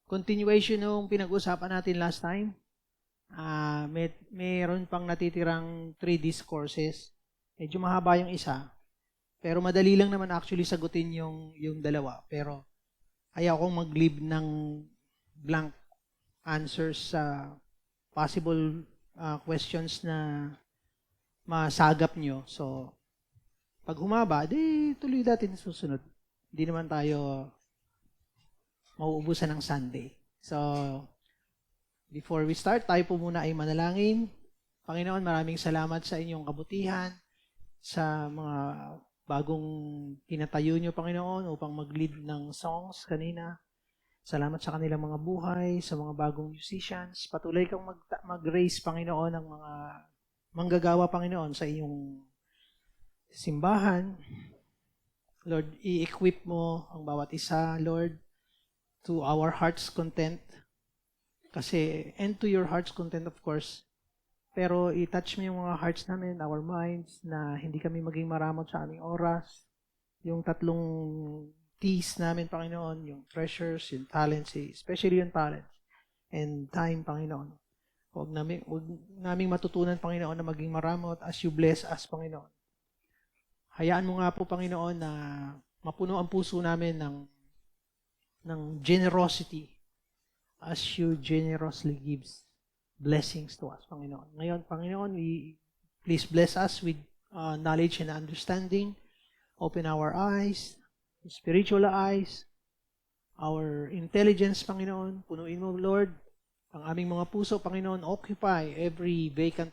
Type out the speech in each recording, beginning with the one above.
continuation nung pinag-usapan natin last time. Mayroon pang natitirang 3 discourses. Medyo mahaba yung isa. Pero madali lang naman actually sagutin yung dalawa. Pero ayaw kong mag-leave ng blank answers sa possible questions na masagap nyo. So, pag humaba, di tuloy natin susunod. Hindi naman tayo mauubusan ng Sunday. So, before we start, tayo po muna ay manalangin. Panginoon, maraming salamat sa inyong kabutihan, sa mga bagong pinatayo nyo, Panginoon, upang mag-lead ng songs kanina. Salamat sa kanilang mga buhay, sa mga bagong musicians. Patuloy kang mag-raise, Panginoon, ng mga manggagawa, Panginoon, sa iyong simbahan. Lord, i-equip mo ang bawat isa, Lord, to our heart's content. Kasi, and to your heart's content, of course. Pero i-touch mo yung mga hearts namin, our minds, na hindi kami maging maramot sa aming oras. Yung 3 T's namin, Panginoon, yung treasures, yung talents, especially yung talents, and time, Panginoon. Huwag namin matutunan, Panginoon, na maging maramot as you bless us, Panginoon. Hayaan mo nga po, Panginoon, na mapuno ang puso namin ng generosity as you generously gives blessings to us, Panginoon. Ngayon, Panginoon, please bless us with knowledge and understanding. Open our eyes, spiritual eyes, our intelligence, Panginoon. Punuin mo, Lord, ang aming mga puso, Panginoon. Occupy every vacant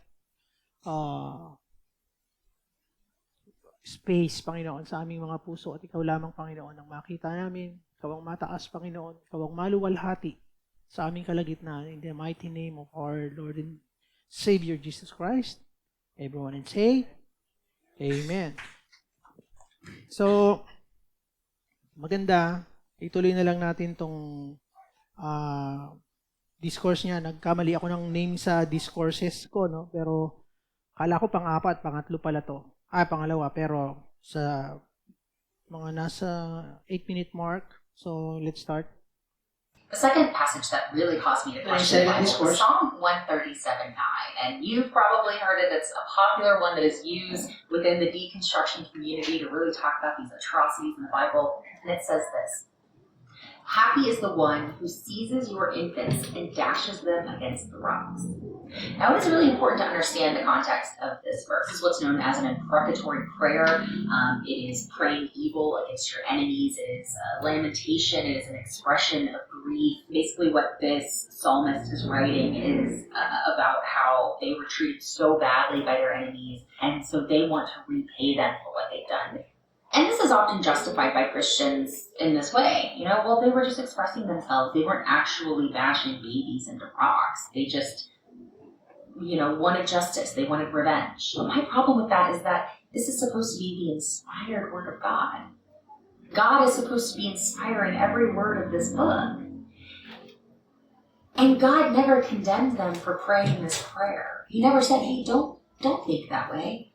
space, Panginoon, sa aming mga puso. At ikaw lamang, Panginoon, ang makita namin. Ikaw ang mataas, Panginoon. Ikaw ang maluwalhati sa aming kalagitnaan. In the mighty name of our Lord and Savior, Jesus Christ. Everyone and say, Amen. So, maganda. Ituloy na lang natin tong discourse niya. Nagkamali ako ng name sa discourses ko, no? Pero, kala ko pang-4, pangatlo pala to. Pangalawa. Pero, sa mga nasa 8-minute mark. So, let's start. The second passage that really caused me to question the Bible was Psalm 137:9, and you've probably heard it. It's a popular one that is used within the deconstruction community to really talk about these atrocities in the Bible, and it says this: "Happy is the one who seizes your infants and dashes them against the rocks." Now, it is really important to understand the context of this verse. This is what's known as an imprecatory prayer. It is praying evil against your enemies. It is a lamentation. It is an expression of grief. Basically, what this psalmist is writing is about how they were treated so badly by their enemies, and so they want to repay them for what they've done. And this is often justified by Christians in this way. Well, they were just expressing themselves. They weren't actually bashing babies into rocks. They just wanted justice. They wanted revenge. But my problem with that is that this is supposed to be the inspired word of God. God is supposed to be inspiring every word of this book. And God never condemned them for praying this prayer. He never said, hey, don't think that way.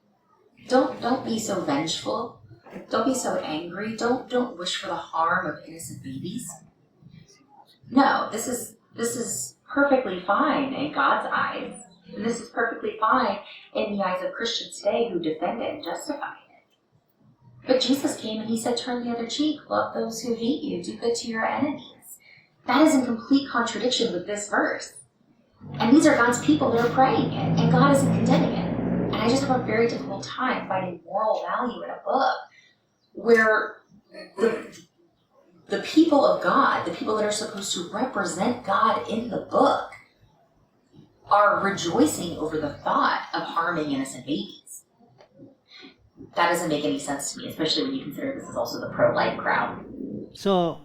Don't be so vengeful. Don't be so angry. Don't wish for the harm of innocent babies. No, this is perfectly fine in God's eyes. And this is perfectly fine in the eyes of Christians today who defend it and justify it. But Jesus came and he said, turn the other cheek, love those who hate you, do good to your enemies. That is in complete contradiction with this verse. And these are God's people that are praying it, and God isn't condemning it. And I just have a very difficult time finding moral value in a book where the people of God, the people that are supposed to represent God in the book, are rejoicing over the thought of harming innocent babies. That doesn't make any sense to me, especially when you consider this is also the pro-life crowd. So,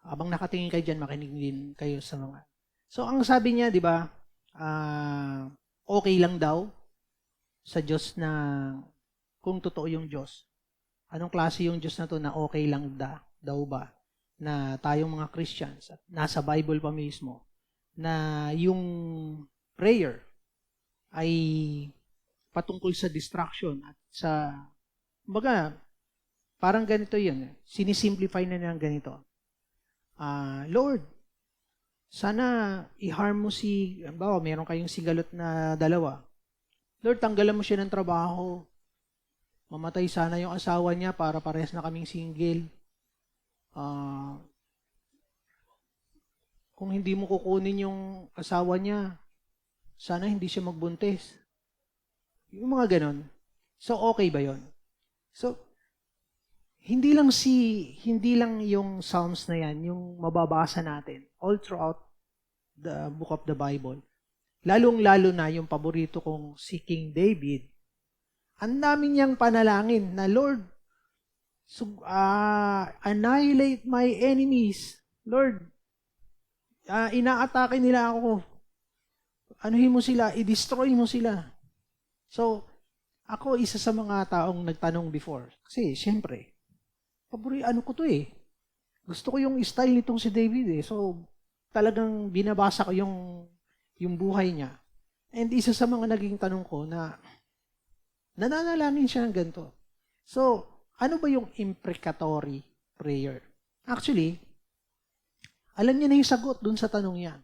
habang nakatingin kayo dyan, makinig din kayo sa mga. So, ang sabi niya, di ba, okay lang daw sa Diyos na kung totoo yung Diyos. Anong klase yung Diyos na to na okay lang daw ba? Na tayong mga Christians, at nasa Bible pa mismo, na yung prayer ay patungkol sa distraction at sa, kumbaga, parang ganito yun. Sinisimplify na nilang ganito. Lord, sana i-harm mo bawa, meron kayong sigalot na dalawa. Lord, tanggalan mo siya ng trabaho. Mamatay sana yung asawa niya para parehas na kaming single. Kung hindi mo kukunin yung asawa niya, sana hindi siya magbuntis. Yung mga ganon. So, okay ba yon? So, hindi lang yung Psalms na yan, yung mababasa natin all throughout the book of the Bible. Lalong-lalo na yung paborito kong si King David. Ang dami niyang panalangin na, Lord, annihilate my enemies. Lord, inaatake nila ako. Anuhin mo sila, i-destroy mo sila. So, ako isa sa mga taong nagtanong before. Kasi, siyempre, ano ko to eh. Gusto ko yung style nitong si David eh. So, talagang binabasa ko yung buhay niya. And isa sa mga naging tanong ko na nananalangin siya ng ganito. So, ano ba yung imprecatory prayer? Actually, alam niya na yung sagot dun sa tanong niya.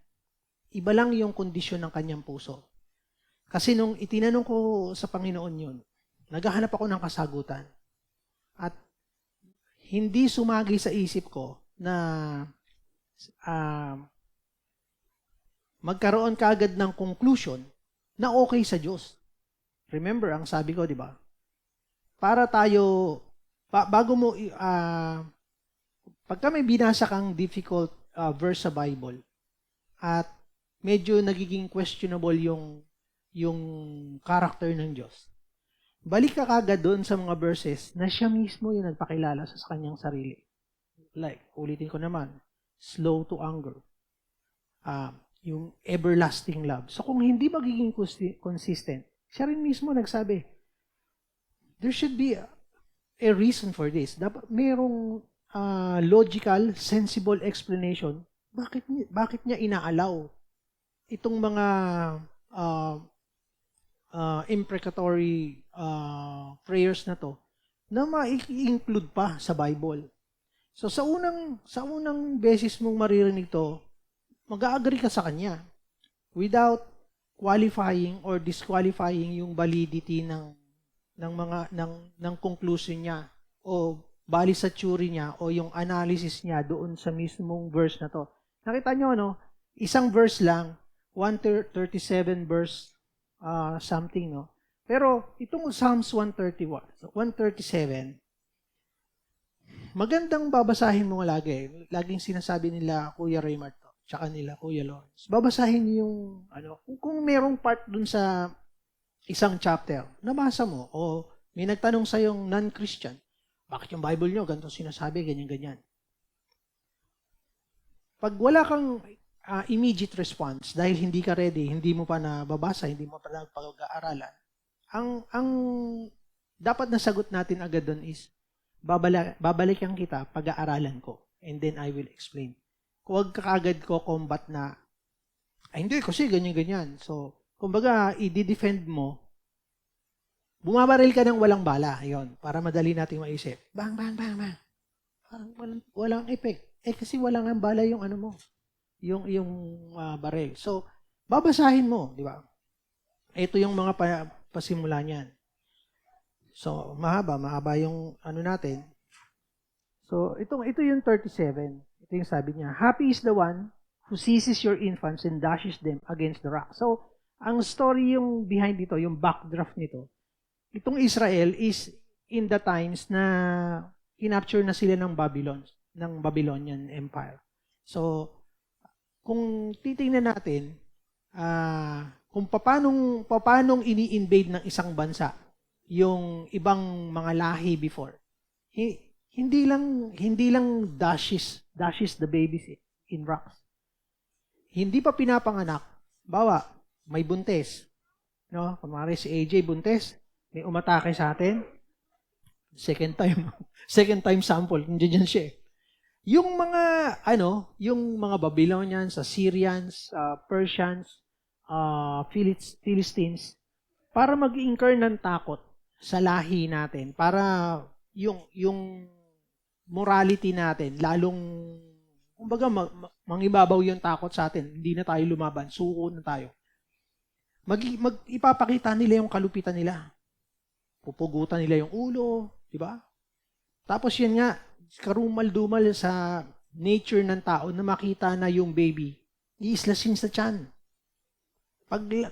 Iba lang yung kondisyon ng kanyang puso. Kasi nung itinanong ko sa Panginoon yun, naghahanap ako ng kasagutan. At hindi sumagi sa isip ko na magkaroon kaagad ng conclusion na okay sa Diyos. Remember, ang sabi ko, di ba? Para tayo, bago mo, pagka may binasa kang difficult verse sa Bible, at medyo nagiging questionable yung character ng Diyos, balik ka kagad doon sa mga verses na siya mismo yung nagpakilala sa kanyang sarili. Like, ulitin ko naman, slow to anger, yung everlasting love. So kung hindi magiging consistent, siya rin mismo nagsabi, there should be a reason for this. Dapat merong logical, sensible explanation bakit niya inaalaw itong mga imprecatory prayers na to na ma-include pa sa Bible. So sa unang beses mong maririnig to, mag-a-agree ka sa kanya without qualifying or disqualifying yung validity ng conclusion niya o bali sa theory niya o yung analysis niya doon sa mismong verse na to. Nakita nyo, no? Isang verse lang, 137 verse something, no? Pero itong Psalms 137, magandang babasahin mo lagi. Laging sinasabi nila Kuya Raymart to, tsaka nila Kuya Lawrence. Babasahin niyo yung, kung merong part dun sa isang chapter, nabasa mo, o may nagtanong sa yung non-Christian, bakit yung Bible nyo, ganito sinasabi, ganyan-ganyan. Pag wala kang immediate response, dahil hindi ka ready, hindi mo pa nababasa, hindi mo pa nagpag-aaralan, ang dapat na sagot natin agad doon is, babalikan kita, pag-aaralan ko, and then I will explain. Huwag ka agad ko combat na, hindi, kasi ganyan-ganyan. So, kumbaga, i-defend mo, bumabaril ka ng walang bala, yon, para madali nating maisip. Bang, bang, bang, bang. Parang walang effect. Kasi walang ang bala yung yung baril. So, babasahin mo, di ba? Ito yung mga pasimula niyan. So, mahaba yung natin. So, ito yung 37. Ito yung sabi niya, happy is the one who seizes your infants and dashes them against the rock. So, ang story yung behind dito, yung backdraft nito, itong Israel is in the times na kinapture na sila ng Babylonian Empire. So, kung titingnan natin, kung paanong ini-invade ng isang bansa yung ibang mga lahi before, hindi lang dashes the babies in rocks. Hindi pa pinapanganak, bawa, may buntis. No? Kumari si AJ buntis, may umatake sa atin, second time sample, nandiyan siya. Yung mga, yung mga Babylonians, Assyrians, Persians, Philistines, para mag-incur ng takot sa lahi natin, para yung morality natin, lalong Kumbaga, mangibabaw yung takot sa atin. Hindi na tayo lumaban. Suko na tayo. Ipapakita nila yung kalupitan nila. Pupugutan nila yung ulo. Diba? Tapos yan nga, karumal-dumal sa nature ng tao na makita na yung baby, iislasin sa tiyan.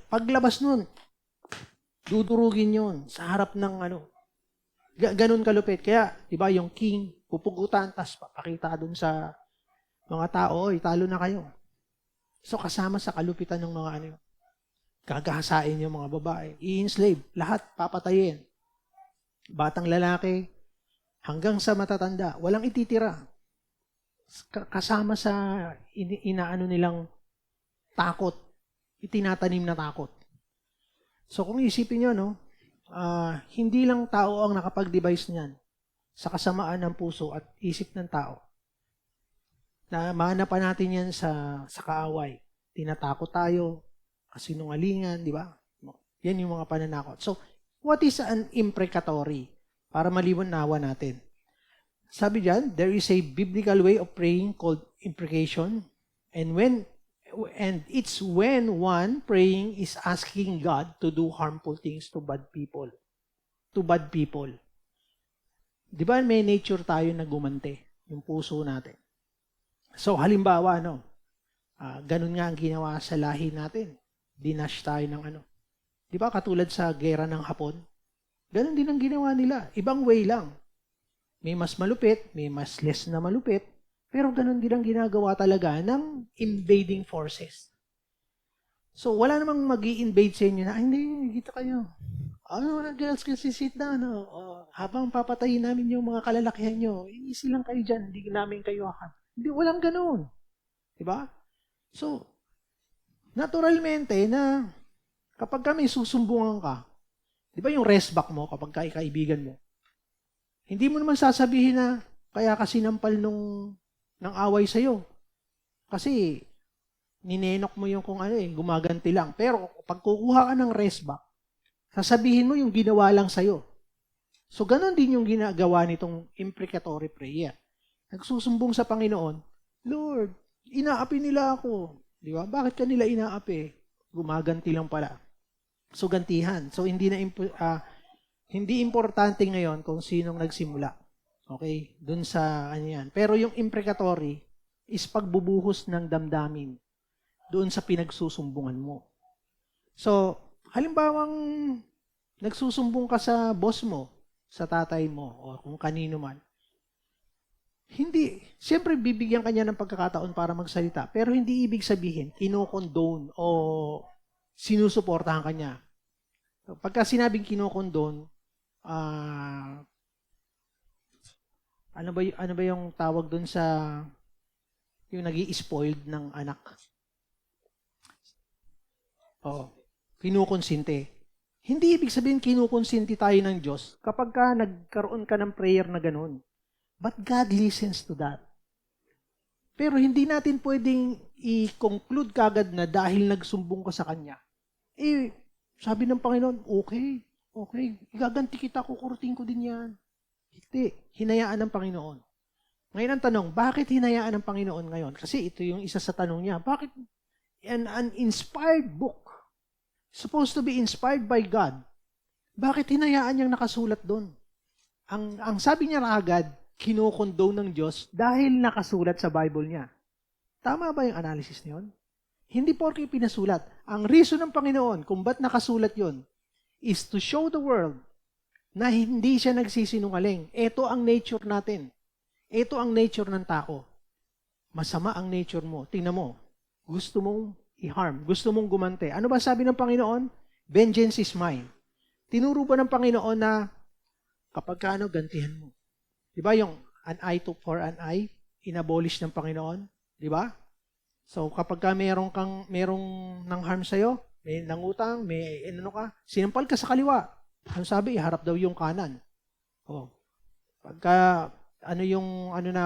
Paglabas nun, dudurugin yun sa harap ng ganun kalupit. Kaya, di ba, yung king, pupugutan, tas papakita dun sa mga tao, talo na kayo. So, kasama sa kalupitan ng mga gagahasain yung mga babae, i-enslave, lahat, papatayin. Batang lalaki, hanggang sa matatanda, walang ititira. Kasama sa inaano nilang takot, itinatanim na takot. So kung isipin nyo, hindi lang tao ang nakapag-devise niyan sa kasamaan ng puso at isip ng tao. Na mahanapan natin yan sa kaaway. Tinatakot tayo, kasinungalingan, di ba? Yan yung mga pananakot. So, what is an imprecatory? Para maliwanawa natin. Sabi diyan, there is a biblical way of praying called imprecation. And it's when one praying is asking God to do harmful things to bad people. To bad people. Di ba may nature tayo na gumante, yung puso natin. So halimbawa, ganun nga ang ginawa sa lahi natin. Dinash tayo ng Di ba katulad sa gera ng Hapon? Ganun din ang ginawa nila. Ibang way lang. May mas malupit, may mas less na malupit, pero ganun din ang ginagawa talaga ng invading forces. So, wala namang mag-i-invade sa inyo na, hindi, kita kayo. Girls, kasi sit down. Habang papatayin namin yung mga kalalakihan nyo, easy lang kayo dyan, hindi namin kayo akan. Hindi, walang ganun. Diba? So, naturalmente na kapag kami susumbungan ka, di ba yung rest back mo kapag kaibigan mo, hindi mo naman sasabihin na kaya kasi nampal ng away sa'yo. Kasi ninenok mo yung gumaganti lang. Pero pag kukuha ka ng rest back, sasabihin mo yung ginawa lang sa'yo. So, ganun din yung ginagawa nitong imprecatory prayer. Nagsusumbong sa Panginoon, Lord, inaapi nila ako. Di ba? Bakit ka nila inaapi? Gumaganti lang pala. So, gantihan. So, hindi importante ngayon kung sinong nagsimula. Okay? Dun sa yan. Pero yung imprecatory is pagbubuhos ng damdamin doon sa pinagsusumbungan mo. So, halimbawang nagsusumbong ka sa boss mo, sa tatay mo, o kung kanino man, siyempre bibigyan ka niya ng pagkakataon para magsalita, pero hindi ibig sabihin, kinokondone o sinusuportahan ka niya. So, pagka sinabing kinokondone, ano ba yung tawag doon sa yung nag-i-spoiled ng anak? Kinukonsinte. Hindi ibig sabihin kinukonsinte tayo ng Diyos kapag ka nagkaroon ka ng prayer na ganun. But God listens to that. Pero hindi natin pwedeng i-conclude kagad na dahil nagsumbong ka sa Kanya. Sabi ng Panginoon, okay, igaganti kita, kukurting ko din yan. Hindi, hinayaan ng Panginoon. Ngayon ang tanong, bakit hinayaan ng Panginoon ngayon? Kasi ito yung isa sa tanong niya, bakit an inspired book, supposed to be inspired by God, bakit hinayaan niyang nakasulat doon? Ang sabi niya agad, kinokondone ng Diyos dahil nakasulat sa Bible niya. Tama ba yung analysis niyon? Hindi porke pinasulat. Ang reason ng Panginoon kung ba't nakasulat yon is to show the world na hindi siya nagsisinungaling. Ito ang nature natin. Ito ang nature ng tao. Masama ang nature mo. Tingnan mo. Gusto mong i-harm. Gusto mong gumante. Ano ba sabi ng Panginoon? Vengeance is mine. Tinuro ba ng Panginoon na kapag gantihan mo? Diba yung an eye for an eye? Inabolish ng Panginoon? Diba? So kapag merong nang harm sa'yo, may nangutang, may sinampal ka sa kaliwa. Ang sabi, iharap daw yung kanan. Pagka,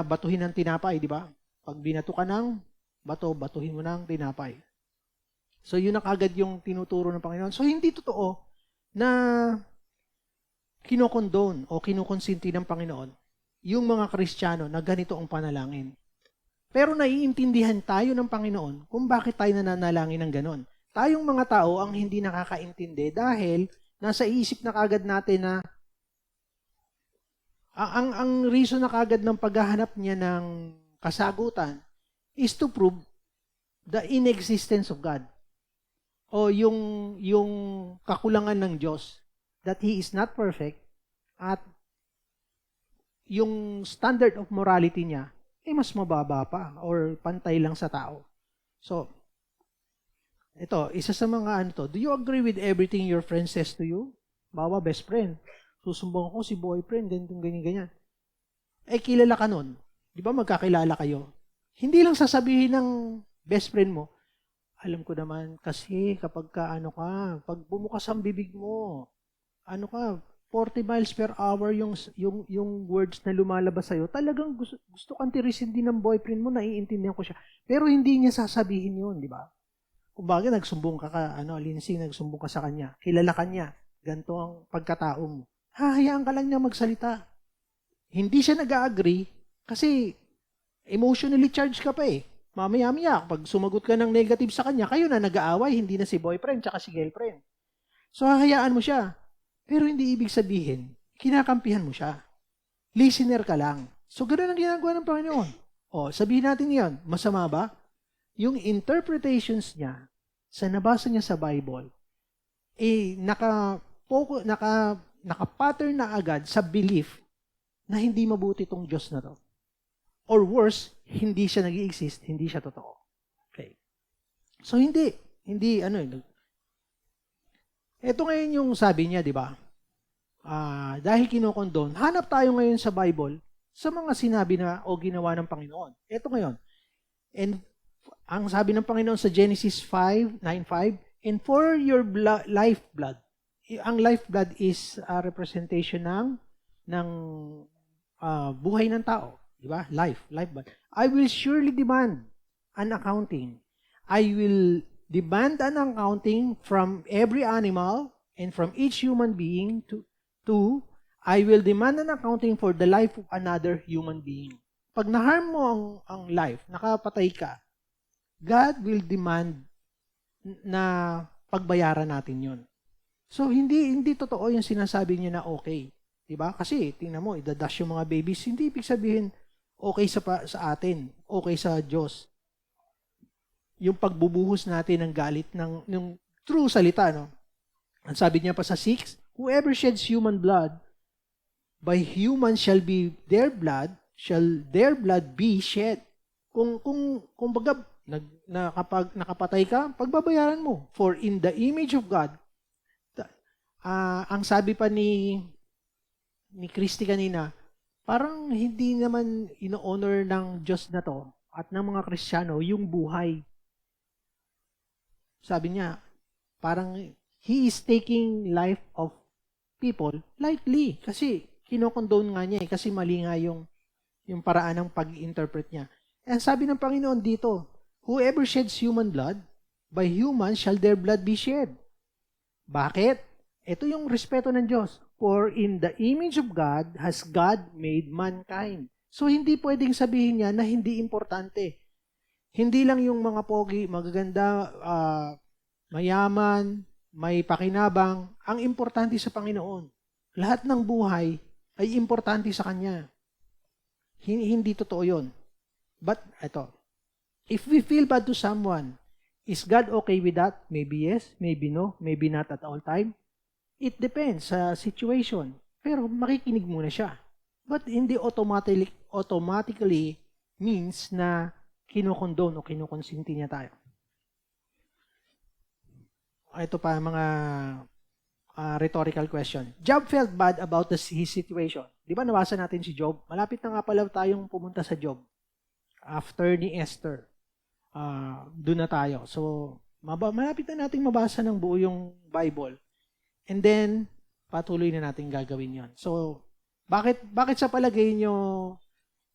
batuhin ng tinapay, di ba? Pag binato ka ng bato, batuhin mo ng tinapay. So, yun na kagad yung tinuturo ng Panginoon. So, hindi totoo na kinokondone o kinukonsinti ng Panginoon yung mga Kristiyano na ganito ang panalangin. Pero naiintindihan tayo ng Panginoon kung bakit tayo nananalangin ng ganon. Tayong mga tao ang hindi nakakaintindi dahil nasa isip na kagad natin na ang reason na kagad ng paghahanap niya ng kasagutan is to prove the inexistence of God o yung kakulangan ng Diyos, that He is not perfect at yung standard of morality niya mas mababa pa or pantay lang sa tao. So, ito, isa sa mga do you agree with everything your friend says to you? Bawa, best friend. Susumbong ko si boyfriend, ganyan. Kilala ka nun. Di ba magkakilala kayo? Hindi lang sasabihin ng best friend mo, alam ko naman kasi kapag pag bumukas ang bibig mo, 40 miles per hour yung words na lumalabas sa'yo, talagang gusto kang tirisin din ng boyfriend mo, naiintindihan ko siya. Pero hindi niya sasabihin yun, di ba? Kung bagay, nagsumbong ka Lindsay, nagsumbong ka sa kanya, kilala ka niya, ganito ang pagkatao mo. Hahayaan ka lang niya magsalita. Hindi siya nag-agree kasi emotionally charged ka pa eh. Mamaya-maya, pag sumagot ka ng negative sa kanya, kayo na nag-aaway, hindi na si boyfriend tsaka si girlfriend. So, hahayaan mo siya. Pero hindi ibig sabihin, kinakampihan mo siya. Listener ka lang. So, ganoon ang ginagawa ng Panginoon. Sabihin natin ngayon, masama ba? Yung interpretations niya, sa nabasa niya sa Bible, naka-pattern na agad sa belief na hindi mabuti itong Diyos na to. Or worse, hindi siya nag-i-exist, hindi siya totoo. Okay. So, hindi. Ito ngayon yung sabi niya, di ba? Dahil kinokondone, hanap tayo ngayon sa Bible sa mga sinabi na o ginawa ng Panginoon. Ito ngayon. And ang sabi ng Panginoon sa Genesis 5:9-5, and for your lifeblood. Ang lifeblood is a representation ng buhay ng tao. Di ba? Lifeblood. I will surely demand an accounting. I will demand an accounting from every animal and from each human being to I will demand an accounting for the life of another human being. Pag na-harm mo ang life, nakapatay ka, God will demand na pagbayaran natin yon. So, hindi totoo yung sinasabi niya na okay. Diba? Kasi, tingnan mo, idadash yung mga babies, hindi ibig sabihin okay sa atin, okay sa Diyos. Yung pagbubuhos natin ng galit ng true salita, no? Ang sabi niya pa sa 6, whoever sheds human blood, by human shall their blood be shed. Kung baga, kapag nakapatay ka, pagbabayaran mo. For in the image of God, ang sabi pa ni Christy kanina, parang hindi naman ino-honor ng Diyos na to at ng mga Kristiyano yung buhay. Sabi niya, parang He is taking life of people lightly kasi kinokondone nga niya kasi mali nga yung paraan ng pag-interpret niya. And sabi ng Panginoon dito, whoever sheds human blood, by human shall their blood be shed. Bakit? Ito yung respeto ng Diyos. For in the image of God has God made mankind. So, hindi pwedeng sabihin niya na hindi importante. Hindi lang yung mga pogi, magaganda, mayaman, may pakinabang. Ang importante sa Panginoon. Lahat ng buhay ay importante sa Kanya. Hindi totoo yun. But, if we feel bad to someone, is God okay with that? Maybe yes, maybe no, maybe not at all time. It depends sa situation. Pero makikinig muna siya. But hindi automatically means na kinokondone o kinukonsinti niya tayo. Ito pa mga rhetorical question. Job felt bad about his situation. Di ba nabasa natin si Job? Malapit na nga pala tayong pumunta sa Job. After ni Esther. Doon na tayo. So, malapit na natin mabasa ng buo yung Bible. And then, patuloy na natin gagawin yon. So, bakit sa palagay nyo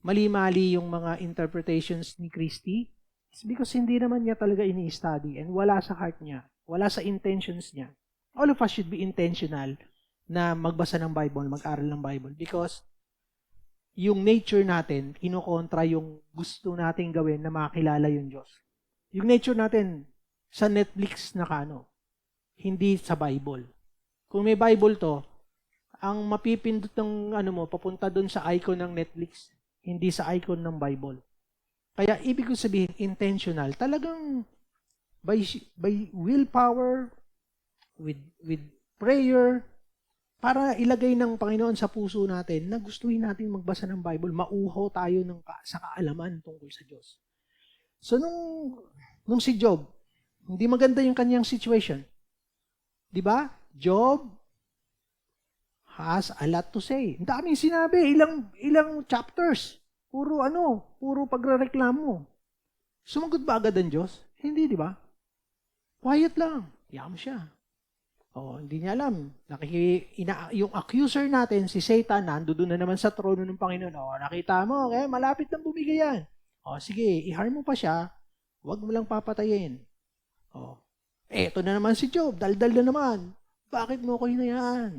mali-mali yung mga interpretations ni Christy? It's because hindi naman niya talaga ini-study and wala sa heart niya. Wala sa intentions niya. All of us should be intentional na magbasa ng Bible, mag-aral ng Bible because yung nature natin, kinokontra yung gusto nating gawin na makilala yung Diyos. Yung nature natin, sa Netflix hindi sa Bible. Kung may Bible to, ang mapipindot ng papunta doon sa icon ng Netflix, hindi sa icon ng Bible. Kaya ibig ko sabihin, intentional. Talagang by willpower, with prayer, para ilagay ng Panginoon sa puso natin na gustuhin natin magbasa ng Bible, mauhaw tayo sa kaalaman tungkol sa Diyos. So, nung si Job, hindi maganda yung kanyang situation. Di ba? Job has a lot to say. Ang daming sinabi, ilang chapters. Puro pagrereklamo. Sumagot ba agad ang Diyos? Hindi, di ba? Quiet lang. Yam siya. Hindi niya alam. Yung accuser natin, si Satan, nandoon na naman sa trono ng Panginoon. Nakita mo, malapit nang bumigay yan. Sige, i-harm mo pa siya, huwag mo lang papatayin. Eto na naman si Job, daldal na naman. Bakit mo ko hinayaan?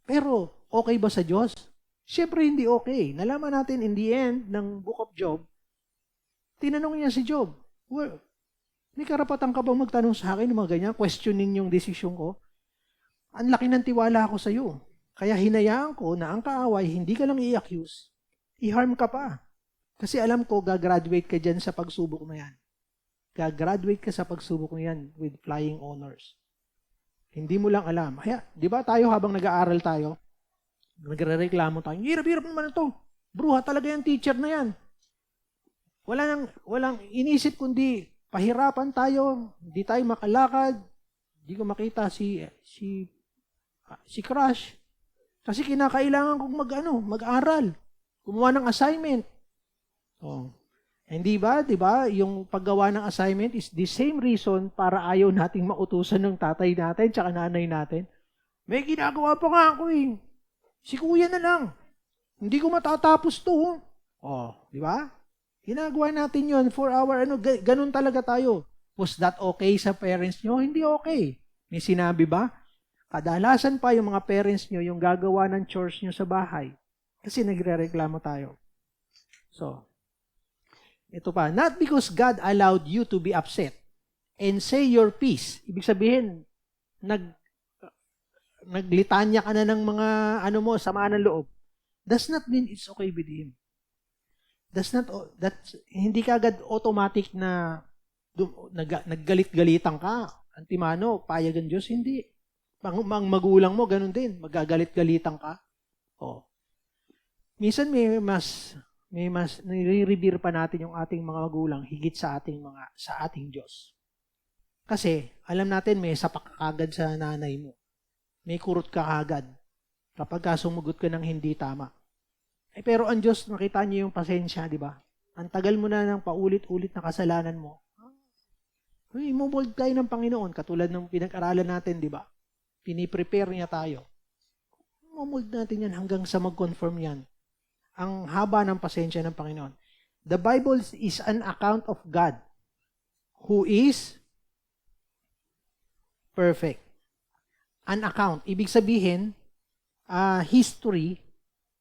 Pero, okay ba sa Diyos? Siyempre hindi okay. Nalaman natin in the end ng Book of Job, tinanong niya si Job, well, may karapatan ka bang magtanong sa akin ng mga ganyan, questioning yung desisyon ko? Ang laki ng tiwala ko sa iyo. Kaya hinayaan ko na ang kaaway, hindi ka lang i-accuse, i-harm ka pa. Kasi alam ko, gagraduate ka dyan sa pagsubok na yan. Gagraduate ka sa pagsubok na yan with flying honors. Hindi mo lang alam. Kaya, di ba tayo habang nag-aaral tayo, nagre-reklamo tayo, hirap-hirap naman ito. Bruha talaga yung teacher na yan. Walang inisip kundi pahirapan tayo, hindi tayo makalakad, hindi ko makita si Crush. Kasi kinakailangan kong mag-aral. Gumawa ng assignment. Hindi ba, 'di ba, yung paggawa ng assignment is the same reason para ayaw nating mautusan ng tatay natin tsaka nanay natin. May ginagawa pa nga ako eh. Si kuya na lang. Hindi ko matatapos to. Di ba? Ginagawa natin yon for our, ganun talaga tayo. Was that okay sa parents nyo? Hindi okay. May sinabi ba? Kadalasan pa yung mga parents nyo yung gagawa ng chores nyo sa bahay. Kasi nagre-reklamo tayo. So, ito pa. Not because God allowed you to be upset and say your piece. Ibig sabihin, naglitanya ka na ng mga sama ng loob. Does not mean it's okay with Him. Hindi ka agad automatic na naggalit-galitan ka. Antimano, payag ang Diyos, hindi. Ang magulang mo, ganun din. Magagalit-galitan ka. Minsan may mas nire-revere pa natin yung ating mga magulang higit sa ating Diyos. Kasi, alam natin may sapak kagad sa nanay mo. May kurot ka kagad kapag sumugot ka ng hindi tama. Pero ang Diyos, nakita niyo yung pasensya, di ba? Ang tagal mo na ng paulit-ulit na kasalanan mo. Imumold tayo ng Panginoon, katulad ng pinag-aralan natin, di ba? Piniprepare niya tayo. Imumold natin yan hanggang sa mag-conform yan. Ang haba ng pasensya ng Panginoon. The Bible is an account of God who is perfect. An account. Ibig sabihin,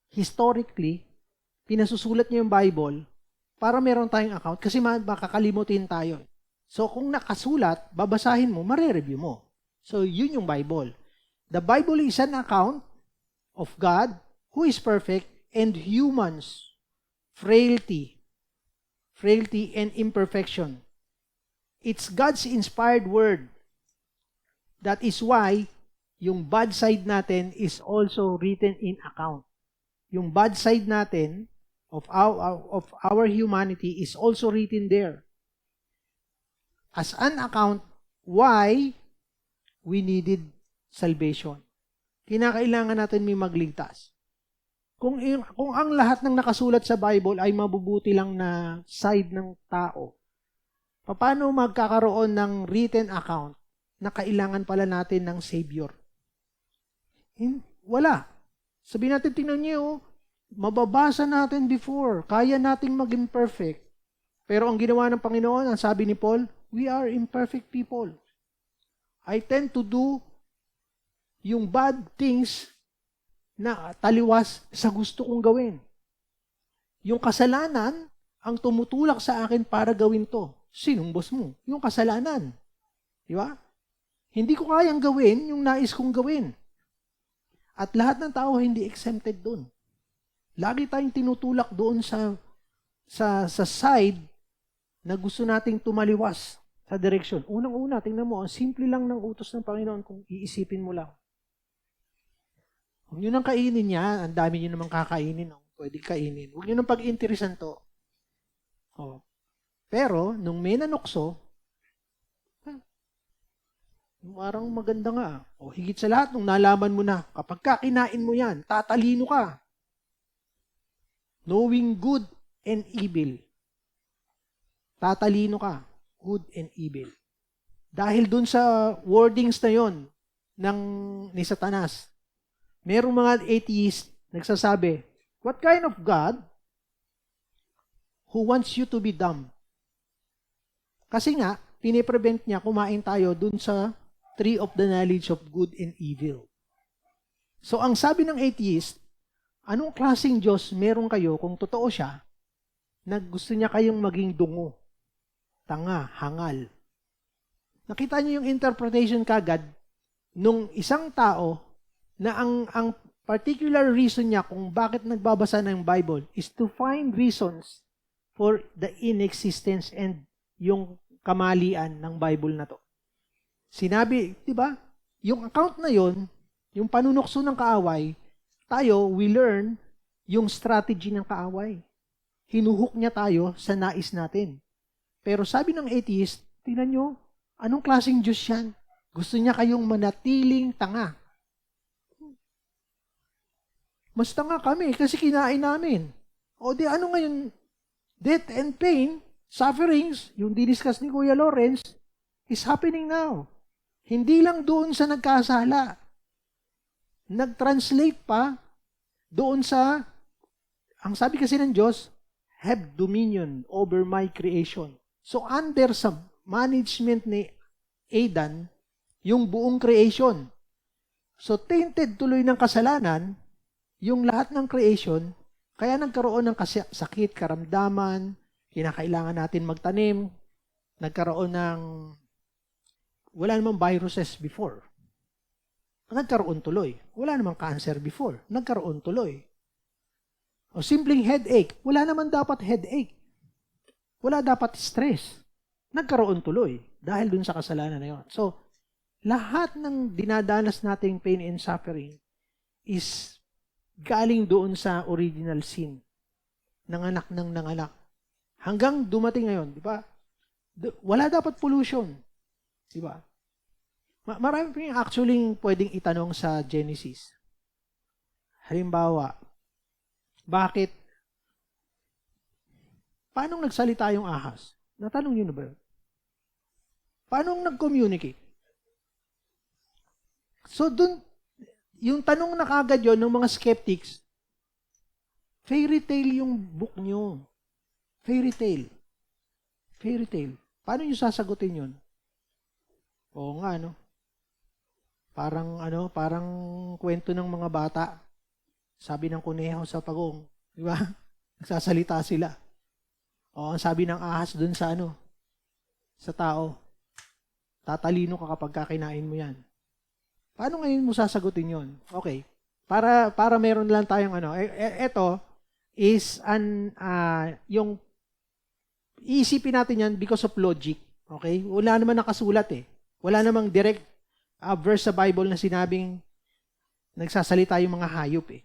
historically, pinasusulat niya yung Bible para meron tayong account kasi makakalimutin tayo. So, kung nakasulat, babasahin mo, mare-review mo. So, yun yung Bible. The Bible is an account of God who is perfect and humans, frailty and imperfection. It's God's inspired word. That is why yung bad side natin is also written in account. Yung bad side natin of our humanity is also written there. As an account why we needed salvation. Kinakailangan natin may magligtas. Kung ang lahat ng nakasulat sa Bible ay mabubuti lang na side ng tao, paano magkakaroon ng written account na kailangan pala natin ng Savior? Wala. Sabihin natin, tingnan niyo, mababasa natin before, kaya nating maging perfect. Pero ang ginawa ng Panginoon, ang sabi ni Paul, we are imperfect people. I tend to do yung bad things na taliwas sa gusto kong gawin. Yung kasalanan ang tumutulak sa akin para gawin to. Sinong boss mo? Yung kasalanan. Di ba? Hindi ko kayang gawin yung nais kong gawin. At lahat ng tao hindi exempted doon. Lagi tayong tinutulak doon sa side na gusto nating tumaliwas sa direksyon. Unang-una, tingnan mo, ang simple lang ng utos ng Panginoon kung iisipin mo lang. Huwag nyo nang kainin yan. Ang dami nyo namang kakainin. Pwede kainin. Huwag nyo nang pag-interesan to. Oh. Pero, nung may nanukso, parang maganda nga. O higit sa lahat, nung nalaman mo na, kapag kinain mo yan, tatalino ka. Knowing good and evil. Tatalino ka. Good and evil. Dahil dun sa wordings na yon ni Satanas, merong mga atheist nagsasabi, what kind of God who wants you to be dumb? Kasi nga, piniprevent niya kumain tayo dun sa tree of the knowledge of good and evil. So, ang sabi ng atheist, anong klaseng Diyos meron kayo kung totoo siya na gusto niya kayong maging dungo, tanga, hangal? Nakita niyo yung interpretation kagad nung isang tao na ang particular reason niya kung bakit nagbabasa ng Bible is to find reasons for the inexistence and yung kamalian ng Bible na to. Sinabi, di ba? Yung account na yon, yung panunukso ng kaaway, tayo, we learn yung strategy ng kaaway. Hinuhook niya tayo sa nais natin. Pero sabi ng atheist, tingnan nyo, anong klaseng Diyos yan? Gusto niya kayong manatiling tanga. Mas tanga kami kasi kinain namin. O di ano ngayon, death and pain, sufferings, yung diniscuss ni Kuya Lawrence, is happening now. Hindi lang doon sa nagkasala. Nag-translate pa doon sa, ang sabi kasi ng Diyos, have dominion over my creation. So under sa management ni Adan, yung buong creation. So tainted tuloy ng kasalanan, yung lahat ng creation, kaya nagkaroon ng sakit, karamdaman, kinakailangan natin magtanim, nagkaroon ng, wala namang viruses before. Nagkaroon tuloy. Wala namang cancer before. Nagkaroon tuloy. O simpleng headache. Wala naman dapat headache. Wala dapat stress. Nagkaroon tuloy. Dahil dun sa kasalanan na yun. So, lahat ng dinadanas nating pain and suffering is galing doon sa original sin. Nanganak ng nanganak. Hanggang dumating ngayon, di ba? Wala dapat pollution. Di ba? Marami pa yung actually pwedeng itanong sa Genesis. Halimbawa, bakit? Paano nagsalita yung ahas? Natanong nyo na ba yun? Paano nag-communicate? So, dun, yung tanong na kagad yun ng mga skeptics, fairy tale yung book nyo. Fairy tale. Fairy tale. Paano nyo sasagutin yun? Oo nga, no? Parang kwento ng mga bata. Sabi ng kuneho sa pagong, di ba? Nagsasalita sila. O, ang sabi ng ahas dun sa sa tao, tatalino ka kapag kakain mo yan. Paano ngayon mo sasagutin yon? Okay. Para meron lang tayong ito is yung iisipin natin yan because of logic. Okay? Wala naman nakasulat eh. Wala namang direct verse sa Bible na sinabing nagsasalita yung mga hayop eh.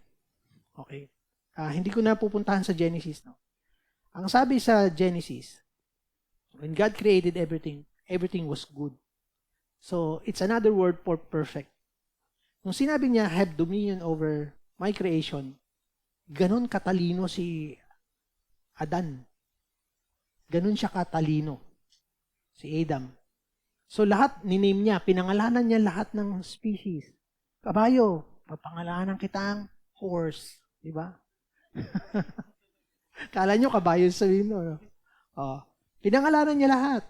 Okay. Hindi ko na pupuntahan sa Genesis. No? Ang sabi sa Genesis, when God created everything, everything was good. So, it's another word for perfect. Nung sinabi niya, have dominion over my creation, ganon katalino si Adan. Ganon siya katalino. Si Adam. So, lahat, niname niya, pinangalanan niya lahat ng species. Kabayo, papangalanan kitang horse. Di ba? Kala nyo, kabayo sabihin mo. No? Pinangalanan niya lahat.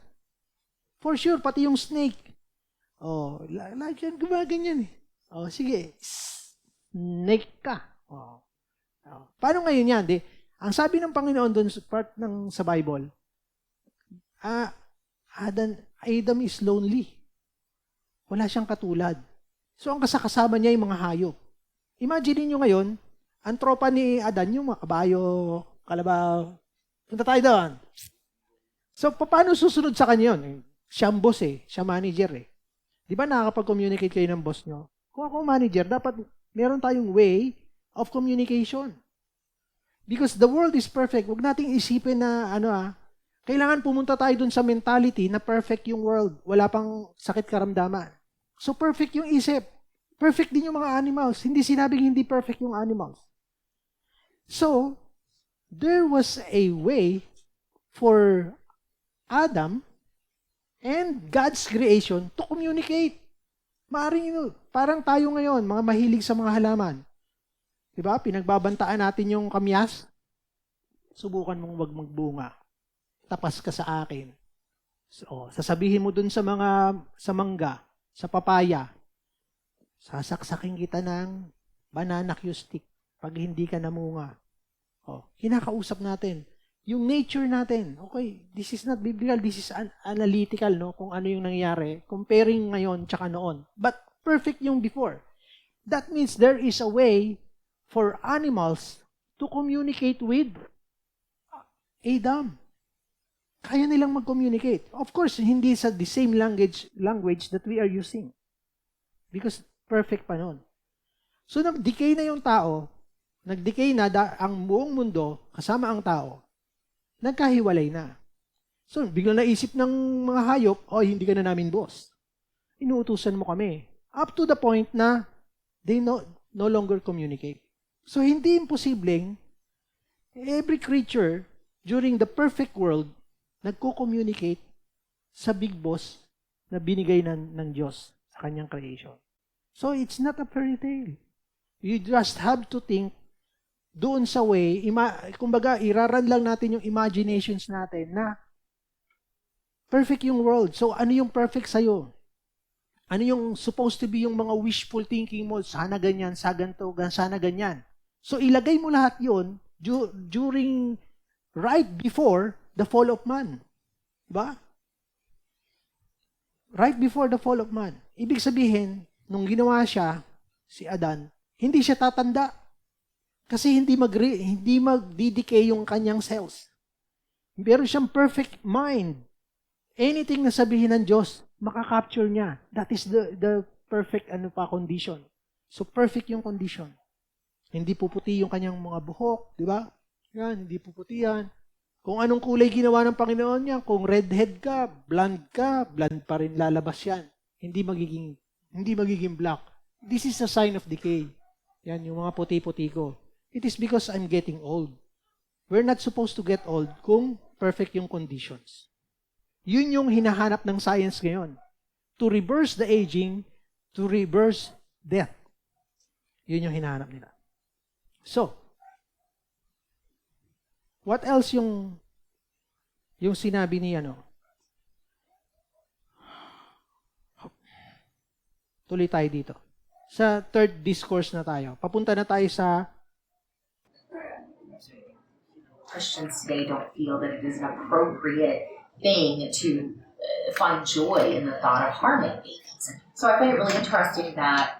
For sure, pati yung snake. Like yan, gumaganyan eh. Sige, snake ka. Paano ngayon yan? Ang sabi ng Panginoon doon sa part sa Bible, Adam is lonely. Wala siyang katulad. So, ang kasama niya yung mga hayop. Imagine niyo ngayon, ang tropa ni Adan, yung mga kabayo, kalabaw, punta tayo doon. So, paano susunod sa kanya yun? Siya ang boss siya manager Di ba nakakapag-communicate kayo ng boss nyo? Kung ako manager, dapat meron tayong way of communication. Because the world is perfect. Huwag nating isipin na, kailangan pumunta tayo dun sa mentality na perfect yung world. Wala pang sakit karamdaman. So, perfect yung isip. Perfect din yung mga animals. Hindi sinabing hindi perfect yung animals. So, there was a way for Adam and God's creation to communicate. Maaring parang tayo ngayon, mga mahilig sa mga halaman. Diba? Pinagbabantaan natin yung kamyas. Subukan mong wag magbunga. Tapas ka sa akin. So, sasabihin mo dun sa mangga, sa papaya, sasaksakin kita ng banana cue stick pag hindi ka namunga. Kinakausap natin. Yung nature natin, okay, this is not biblical, this is analytical, no? Kung ano yung nangyari, comparing ngayon tsaka noon. But perfect yung before. That means there is a way for animals to communicate with Adam. Kaya nilang mag-communicate. Of course, hindi sa the same language that we are using. Because perfect pa noon. So, nag-decay na yung tao, nag-decay na ang buong mundo, kasama ang tao, nagkahiwalay na. So, biglang naisip ng mga hayop, hindi ka na namin boss. Inuutusan mo kami. Up to the point na they no longer communicate. So, hindi imposibleng every creature during the perfect world nagko-communicate sa big boss na binigay ng Diyos sa kanyang creation. So, it's not a fairy tale. You just have to think doon sa way, kumbaga, iraran lang natin yung imaginations natin na perfect yung world. So, ano yung perfect sa'yo? Ano yung supposed to be yung mga wishful thinking mo? Sana ganyan, sana ganyan. So, ilagay mo lahat yun right before the fall of man. Diba? Right before the fall of man. Ibig sabihin, nung ginawa siya, si Adan, hindi siya tatanda. Kasi hindi magdidicay yung kanyang cells. Meron siyang perfect mind. Anything na sabihin ng Diyos, makakapture niya. That is the perfect condition. So perfect yung condition. Hindi puputi yung kanyang mga buhok, di ba? Yan, hindi puputi yan. Kung anong kulay ginawa ng Panginoon niya, kung redhead ka, blonde pa rin lalabas yan. Hindi magiging black. This is a sign of decay. Yan, yung mga puti-puti ko. It is because I'm getting old. We're not supposed to get old kung perfect yung conditions. Yun yung hinahanap ng science ngayon. To reverse the aging, to reverse death. Yun yung hinahanap nila. So, what else yung sinabi ni Tuloy tayo dito. Sa third discourse na tayo. Papunta na tayo sa Christians today don't feel that it is an appropriate thing to find joy in the thought of harming babies. So I find it really interesting that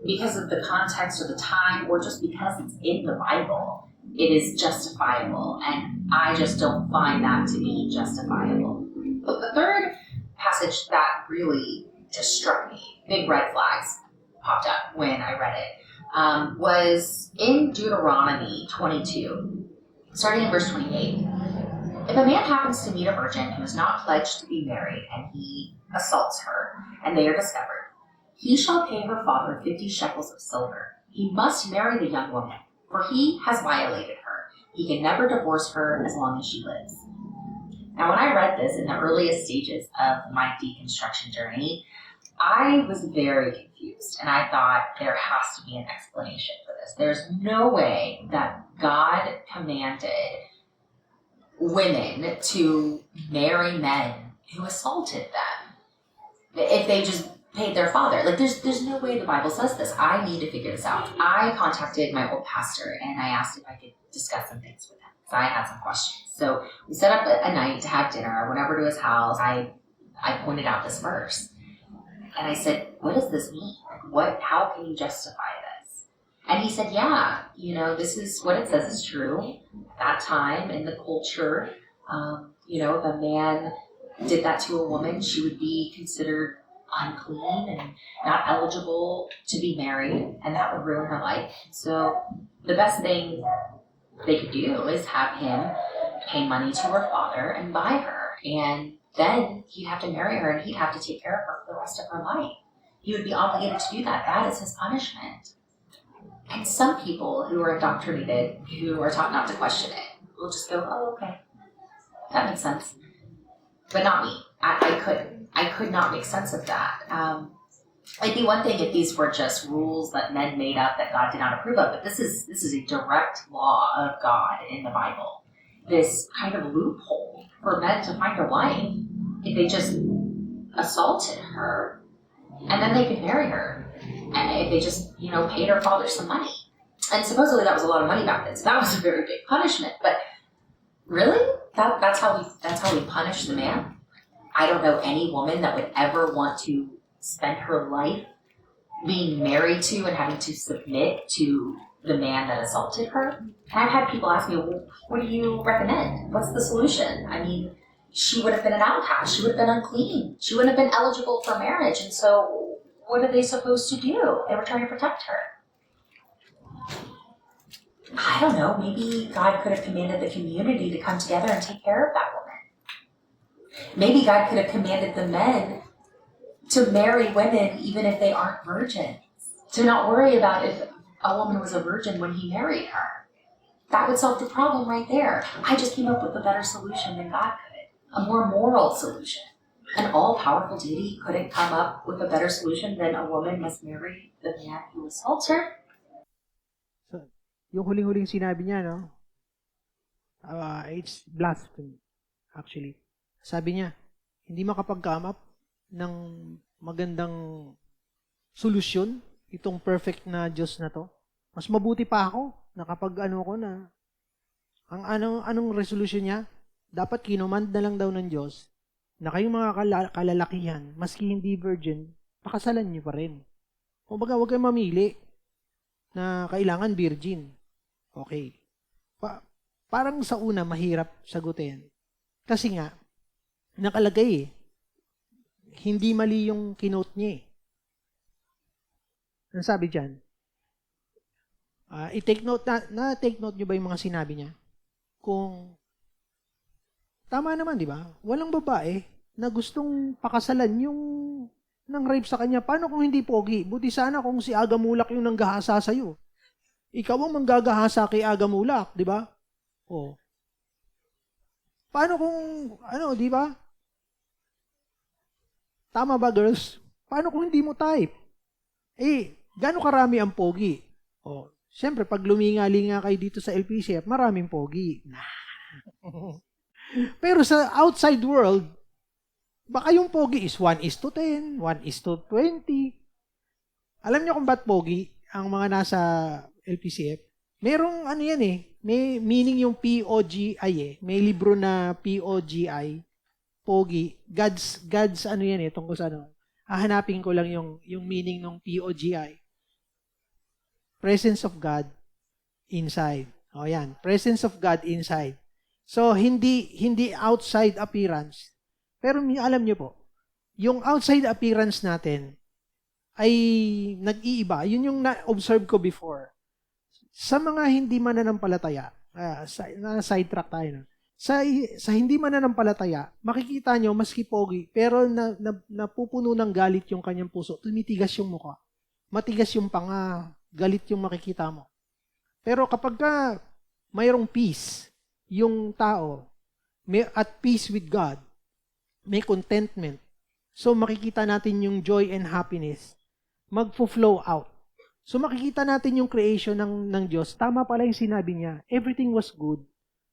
because of the context or the time, or just because it's in the Bible, it is justifiable. And I just don't find that to be justifiable. But the third passage that really just struck me, big red flags popped up when I read it, was in Deuteronomy 22. Starting in verse 28, if a man happens to meet a virgin who is not pledged to be married and he assaults her, and they are discovered, he shall pay her father 50 shekels of silver. He must marry the young woman, for he has violated her. He can never divorce her as long as she lives. Now, when I read this in the earliest stages of my deconstruction journey, I was very confused, and I thought there has to be an explanation for this. There's no way that God commanded women to marry men who assaulted them if they just paid their father. Like, there's no way the Bible says this. I need to figure this out. I contacted my old pastor, and I asked if I could discuss some things with him. So I had some questions. So we set up a night to have dinner. I went over to his house. I pointed out this verse. And I said, what does this mean? How can you justify this? And he said, yeah, this is what it says is true. At that time in the culture, if a man did that to a woman, she would be considered unclean and not eligible to be married, and that would ruin her life. So the best thing they could do is have him pay money to her father and buy her. And then he'd have to marry her and he'd have to take care of her for the rest of her life. He would be obligated to do that. That is his punishment. And some people who are indoctrinated, who are taught not to question it, will just go, oh, okay. That makes sense. But not me. I couldn't. I could not make sense of that. It'd be one thing if these were just rules that men made up that God did not approve of, but this is a direct law of God in the Bible. This kind of loophole for men to find a wife if they just assaulted her, and then they could marry her, and if they just paid her father some money. And supposedly that was a lot of money back then, so that was a very big punishment. But really, that's how we punish the man. I don't know any woman that would ever want to spend her life being married to and having to submit to the man that assaulted her. And I've had people ask me, well, what do you recommend? What's the solution? I mean, she would have been an outcast. She would have been unclean. She wouldn't have been eligible for marriage. And so what are they supposed to do? They were trying to protect her. I don't know. Maybe God could have commanded the community to come together and take care of that woman. Maybe God could have commanded the men to marry women even if they aren't virgins. To not worry about if a woman was a virgin when he married her. That would solve the problem right there. I just came up with a better solution than God could. A more moral solution. An all-powerful deity couldn't come up with a better solution than a woman must marry the man who assaults her. So, yung huling-huling sinabi niya, no? It's blasphemy, actually. Sabi niya, hindi makapag-come up ng magandang solusyon itong perfect na Diyos na to. Mas mabuti pa ako na kapag anong resolution niya, dapat kinumand na lang daw ng Diyos na kayong mga kalalakihan, maski hindi virgin, pakasalan niyo pa rin. Kumbaga, huwag kayong mamili na kailangan virgin. Okay. Parang sa una, mahirap sagutin. Kasi nga, nakalagay hindi mali yung kinote niya Ano sabi dyan? I-take note take note nyo ba yung mga sinabi niya? Kung tama naman, di ba? Walang babae na gustong pakasalan yung nang rape sa kanya. Paano kung hindi pogi? Buti sana kung si Agamulak yung nanggahasa sa'yo. Ikaw ang manggagahasa kay Agamulak, di ba? Oh. Paano kung, di ba? Tama ba, girls? Paano kung hindi mo type? Gaano karami ang pogi? Siyempre, pag luminga-linga kayo dito sa LPCF, maraming pogi. Pero sa outside world, baka yung pogi is 1:10, 1:20. Alam niyo kung ba't pogi ang mga nasa LPCF? Merong may meaning yung POGI May libro na POGI. Pogi, God's tungkol sa hahanapin ko lang yung meaning ng POGI. Presence of God inside. Yan, presence of God inside. So hindi outside appearance. Pero alam niyo po, yung outside appearance natin ay nag-iiba. Yun yung na-observe ko before. Sa mga hindi mananampalataya, sidetrack tayo na. Sa hindi mananampalataya, makikita nyo, maski pogi, pero napupuno ng galit yung kanyang puso. Tumitigas yung mukha. Matigas yung panga. Galit yung makikita mo. Pero kapag mayroong peace, yung tao, at peace with God, may contentment. So makikita natin yung joy and happiness. Magfo-flow out. So makikita natin yung creation ng Diyos. Tama pala yung sinabi niya. Everything was good.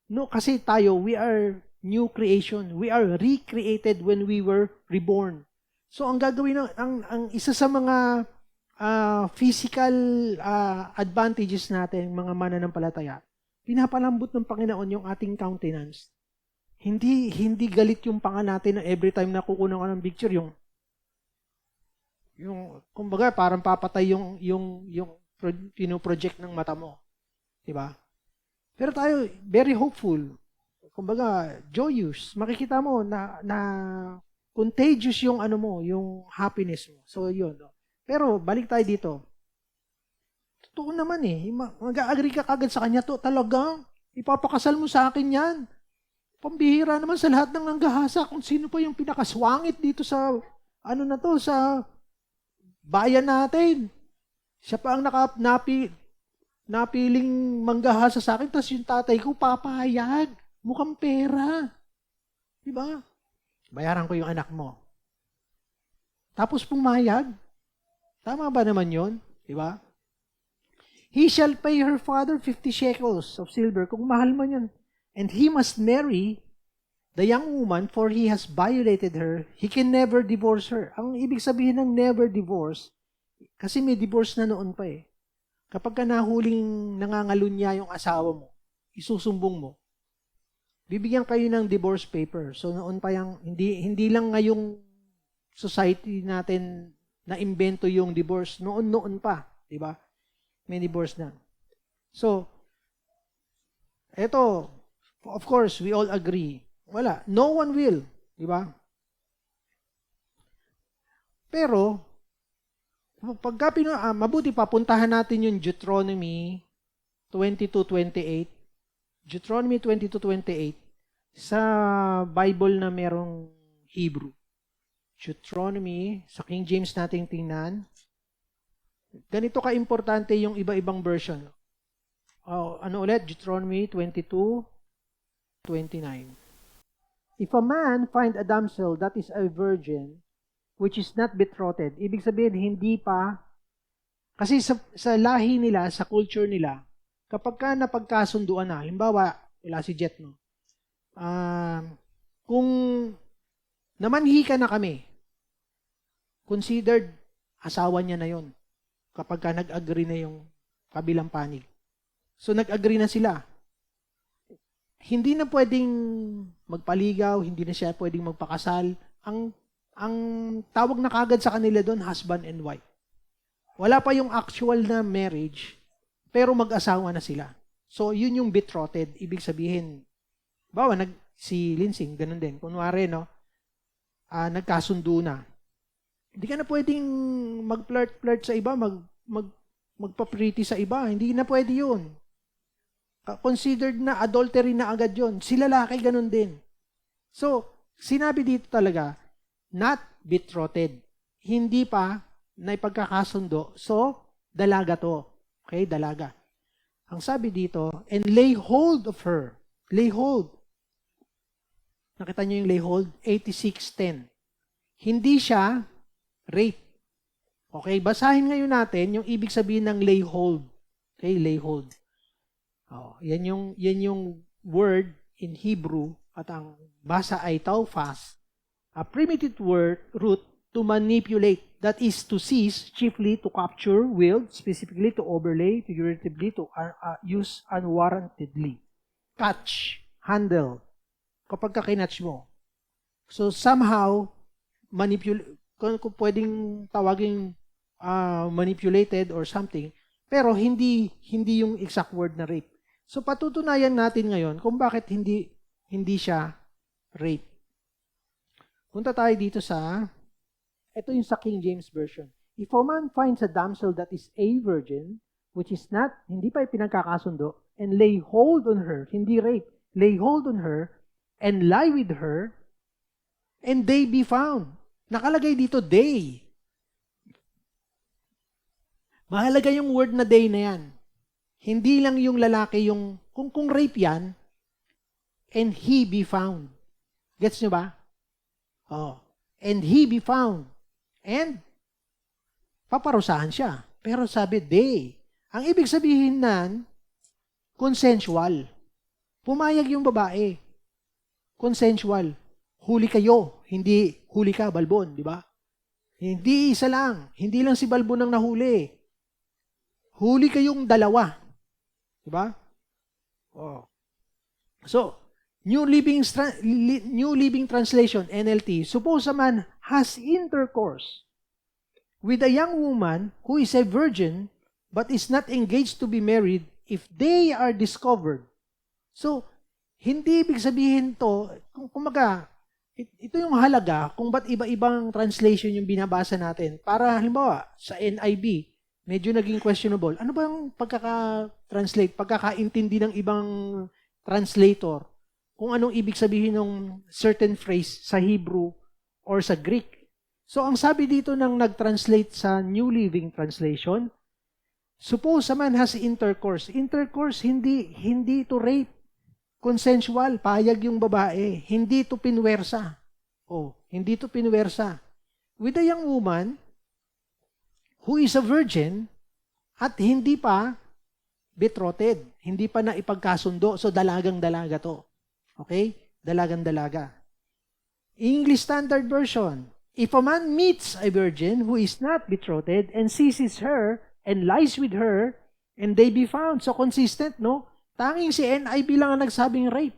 No, kasi tayo, we are new creation. We are recreated when we were reborn. So ang gagawin ang isa sa mga physical advantages natin, mga mananampalataya, pinapalambot ng Panginoon yung ating countenance. Hindi galit yung panga natin na every time na kukunan ka ng picture, yung kumbaga, parang papatay yung pino-project ng mata mo. Diba? Pero tayo, very hopeful. Kumbaga, joyous. Makikita mo na contagious yung ano mo, yung happiness mo. So, yun. No? Pero, balik tayo dito. Totoo naman mag-agree ka kagad sa kanya to. Talagang, ipapakasal mo sa akin yan. Pambihira naman sa lahat ng nanggahasa kung sino pa yung pinakaswangit dito sa, sa bayan natin. Siya pa ang napiling manggahasa sa akin, tapos yung tatay ko papayag. Mukhang pera. Diba? Bayaran ko yung anak mo. Tapos pumayag. Tama ba naman yun? Diba? He shall pay her father 50 shekels of silver. Kung mahal mo yan. And he must marry the young woman for he has violated her. He can never divorce her. Ang ibig sabihin ng never divorce, kasi may divorce na noon pa eh. Kapag ka nahuling nangangalunya yung asawa mo, isusumbong mo, bibigyan kayo ng divorce paper. So noon pa yung, hindi lang ngayong society natin na imbento yung divorce. Noon pa. Diba? May divorce na. So, eto, of course, we all agree. Wala. No one will. Diba? Pero, pagka mabuti papuntahan natin yung Deuteronomy 22:28. Deuteronomy 22:28 sa Bible na merong Hebrew. Deuteronomy, sa King James nating tingnan. Ganito ka-importante yung iba-ibang version. Ano ulit? Deuteronomy 22:29. If a man find a damsel that is a virgin, which is not betrothed, ibig sabihin, hindi pa, kasi sa lahi nila, sa culture nila, kapag ka napagkasunduan na, halimbawa, wala si Jet, no? Kung namanhi ka na kami, considered asawa niya na yon kapag ka nag-agree na yung kabilang panig. So, nag-agree na sila. Hindi na pwedeng magpaligaw, hindi na siya pwedeng magpakasal. Ang tawag na kagad sa kanila doon, husband and wife. Wala pa yung actual na marriage, pero mag-asawa na sila. So, yun yung betrothed. Ibig sabihin, si Linsing, ganun din. Kunwari, no, nagkasundo na. Hindi ka na pwedeng mag-flirt sa iba, magpa-pretty sa iba. Hindi na pwede yun. Considered na adultery na agad yun. Si lalaki, ganun din. So, sinabi dito talaga, not betrothed. Hindi pa na ipagkakasundo. So, dalaga to. Okay, dalaga. Ang sabi dito, and lay hold of her. Lay hold. Nakita nyo yung lay hold? 86:10. Hindi siya rape. Okay, basahin ngayon natin yung ibig sabihin ng lay hold. Okay, lay hold. Yan yung word in Hebrew at ang basa ay taufas. A primitive root to manipulate, that is to seize, chiefly to capture, wield, specifically to overlay, figuratively to use unwarrantedly. Catch, handle, kapag kakinatch mo. So somehow, kung pwedeng tawaging manipulated or something, pero hindi yung exact word na rape. So patutunayan natin ngayon kung bakit hindi siya rape. Punta tayo dito ito yung sa King James Version. If a man finds a damsel that is a virgin, which is not, hindi pa pinagkakasundo, and lay hold on her, hindi rape, lay hold on her, and lie with her, and they be found. Nakalagay dito, they. Mahalaga yung word na they na yan. Hindi lang yung lalaki yung, kung rape yan, and he be found. Gets nyo ba? And he be found. And, paparusahan siya. Pero sabi, they. Ang ibig sabihin nan, consensual. Pumayag yung babae. Consensual. Huli kayo. Hindi huli ka, Balbon. Di ba? Hindi isa lang. Hindi lang si Balbon ang nahuli. Huli kayong dalawa. Di ba? Oh. So, New Living Translation, NLT, suppose a man has intercourse with a young woman who is a virgin but is not engaged to be married if they are discovered. So, hindi ibig sabihin to, kumaga, ito yung halaga kung ba't iba-ibang translation yung binabasa natin. Para halimbawa, sa NIV, medyo naging questionable. Ano ba yung pagkaka-translate, pagkakaintindi ng ibang translator kung anong ibig sabihin ng certain phrase sa Hebrew or sa Greek? So, ang sabi dito ng nag-translate sa New Living Translation, suppose a man has intercourse. Intercourse, hindi to rape. Consensual, payag yung babae. Hindi to pinwersa. Hindi to pinwersa. With a young woman who is a virgin at hindi pa betrothed. Hindi pa na ipagkasundo. So, dalagang-dalaga to. Okay? Dalagang-dalaga. English Standard Version. If a man meets a virgin who is not betrothed and seizes her and lies with her, and they be found. So, consistent, no? Tanging si NIV lang ang nagsabing rape.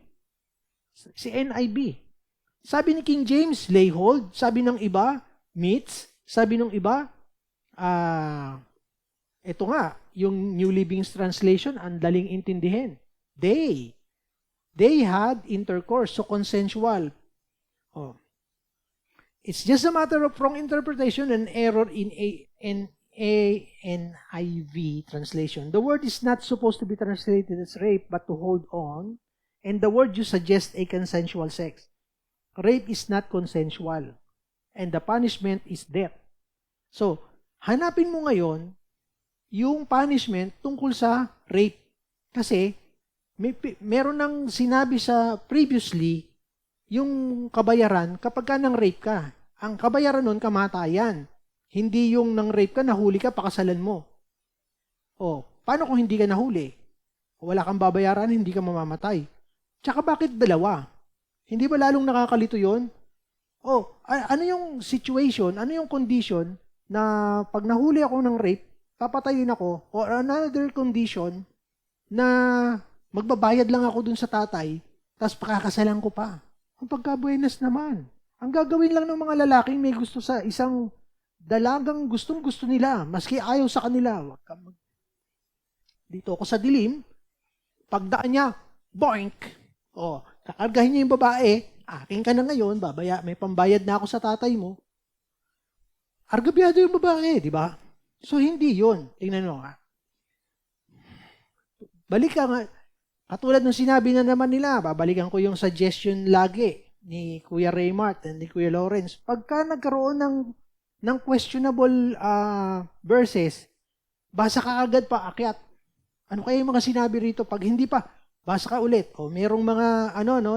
Si NIV. Sabi ni King James, lay hold. Sabi ng iba, meets. Sabi ng iba, ito nga, yung New Living Translation, ang daling intindihin. They had intercourse, so consensual. It's just a matter of wrong interpretation and error in NIV translation. The word is not supposed to be translated as rape, but to hold on. And the word you suggest a consensual sex. Rape is not consensual. And the punishment is death. So, hanapin mo ngayon yung punishment tungkol sa rape. Kasi, meron nang sinabi sa previously, yung kabayaran kapag ka nang rape ka. Ang kabayaran nun, kamatayan. Hindi yung nang rape ka, nahuli ka, pakasalan mo. Paano kung hindi ka nahuli? Wala kang babayaran, hindi ka mamamatay. Tsaka bakit dalawa? Hindi ba lalong nakakalito yun? Ano yung situation, ano yung condition na pag nahuli ako ng rape, papatayin ako, or another condition na magbabayad lang ako dun sa tatay, tapos pakakasalan ko pa. Ang pagkabuenas naman. Ang gagawin lang ng mga lalaking may gusto sa isang dalagang gustong-gusto nila, maski ayaw sa kanila. Dito ako sa dilim, pagdaan niya, boink! Kakargahin niya yung babae, akin ka na ngayon, may pambayad na ako sa tatay mo. Argabyado yung babae, di ba? So, hindi yun. Tingnan mo, ha? Balik ka nga. Katulad ng sinabi na naman nila, babalikan ko yung suggestion lagi ni Kuya Raymart and ni Kuya Lawrence. Pagka nagkaroon ng questionable verses, basa ka agad pa, akyat. Ano kaya yung mga sinabi rito? Pag hindi pa, basa ka ulit. Merong mga,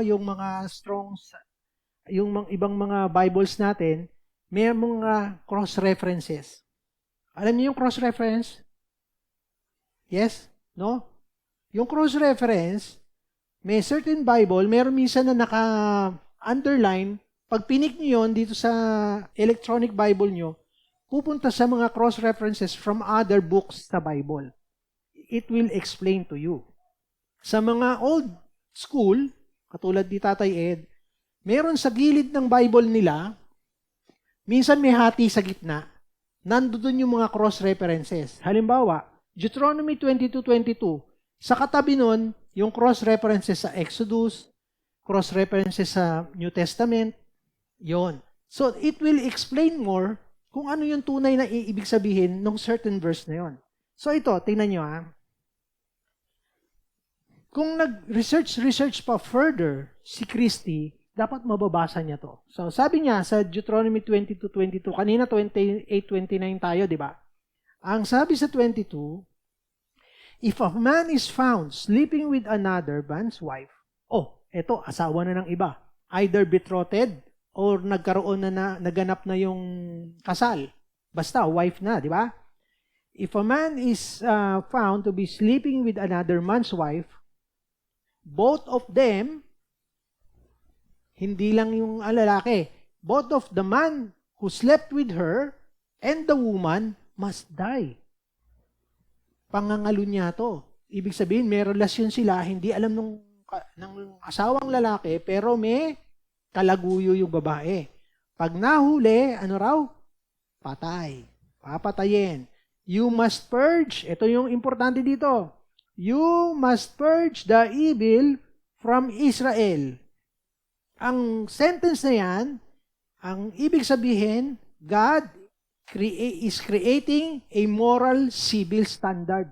yung mga strong, yung mga, ibang mga Bibles natin, may mga cross-references. Alam niyo yung cross-reference? Yes? No? Yung cross-reference, may certain Bible, meron minsan na naka-underline, pag pinik niyo yun dito sa electronic Bible nyo, pupunta sa mga cross-references from other books sa Bible. It will explain to you. Sa mga old school, katulad ni Tatay Ed, meron sa gilid ng Bible nila, minsan may hati sa gitna, nandoon yung mga cross-references. Halimbawa, Deuteronomy 22:22, sa katabi nun, yung cross-references sa Exodus, cross-references sa New Testament, yon. So, it will explain more kung ano yung tunay na ibig sabihin ng certain verse na yon. So, ito, tingnan nyo ha. Kung nag-research pa further si Christy, dapat mababasa niya to. So, sabi niya sa Deuteronomy 22:22, kanina 28:29 tayo, di ba? Ang sabi sa 22, if a man is found sleeping with another man's wife, eto, asawa na ng iba. Either betrothed or nagkaroon na naganap na yung kasal. Basta, wife na, di ba? If a man is found to be sleeping with another man's wife, both of them, hindi lang yung lalaki, both of the man who slept with her and the woman must die. Pangangalo niya to. Ibig sabihin, may relasyon sila, hindi alam ng asawang lalaki, pero may kalaguyo yung babae. Pag nahuli, ano raw? Patay. Papatayin. You must purge. Ito yung importante dito. You must purge the evil from Israel. Ang sentence na yan, ang ibig sabihin, God is creating a moral civil standard.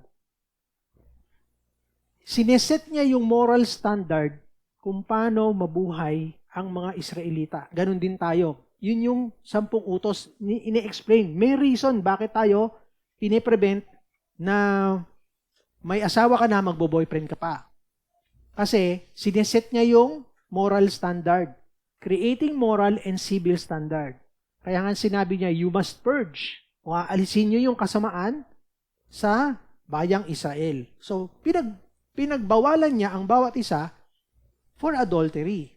Sineset niya yung moral standard kung paano mabuhay ang mga Israelita. Ganon din tayo. Yun yung 10 utos, ine-explain. May reason bakit tayo pine-prevent na may asawa ka na, magbo-boyfriend ka pa. Kasi sineset niya yung moral standard. Creating moral and civil standard. Kaya nga sinabi niya, you must purge. O alisin niyo yung kasamaan sa bayang Israel. So, pinagbawalan niya ang bawat isa for adultery.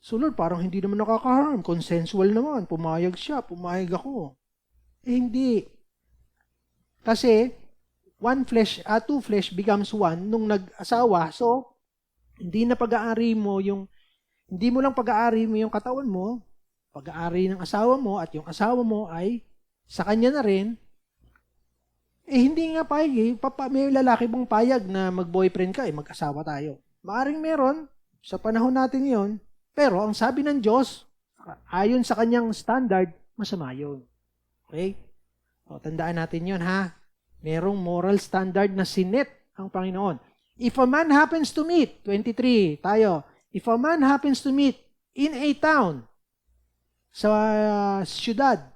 So Lord, parang hindi naman nakakaharm. Consensual naman. Pumayag siya, pumayag ako. Hindi. Kasi, two flesh becomes one nung nag-asawa. So, hindi na pag-aari mo hindi mo lang pag-aari mo yung katawan mo, pag-aari ng asawa mo at yung asawa mo ay sa kanya na rin. Hindi nga payag may lalaki bang payag na mag-boyfriend ka, mag-asawa tayo. Maaring meron, sa panahon natin yon, pero ang sabi ng Diyos, ayon sa kanyang standard, masama yun. Okay? O, tandaan natin yun, ha? Merong moral standard na sinet ang Panginoon. If a man happens to meet, 23, tayo, if a man happens to meet in a town, sa syudad,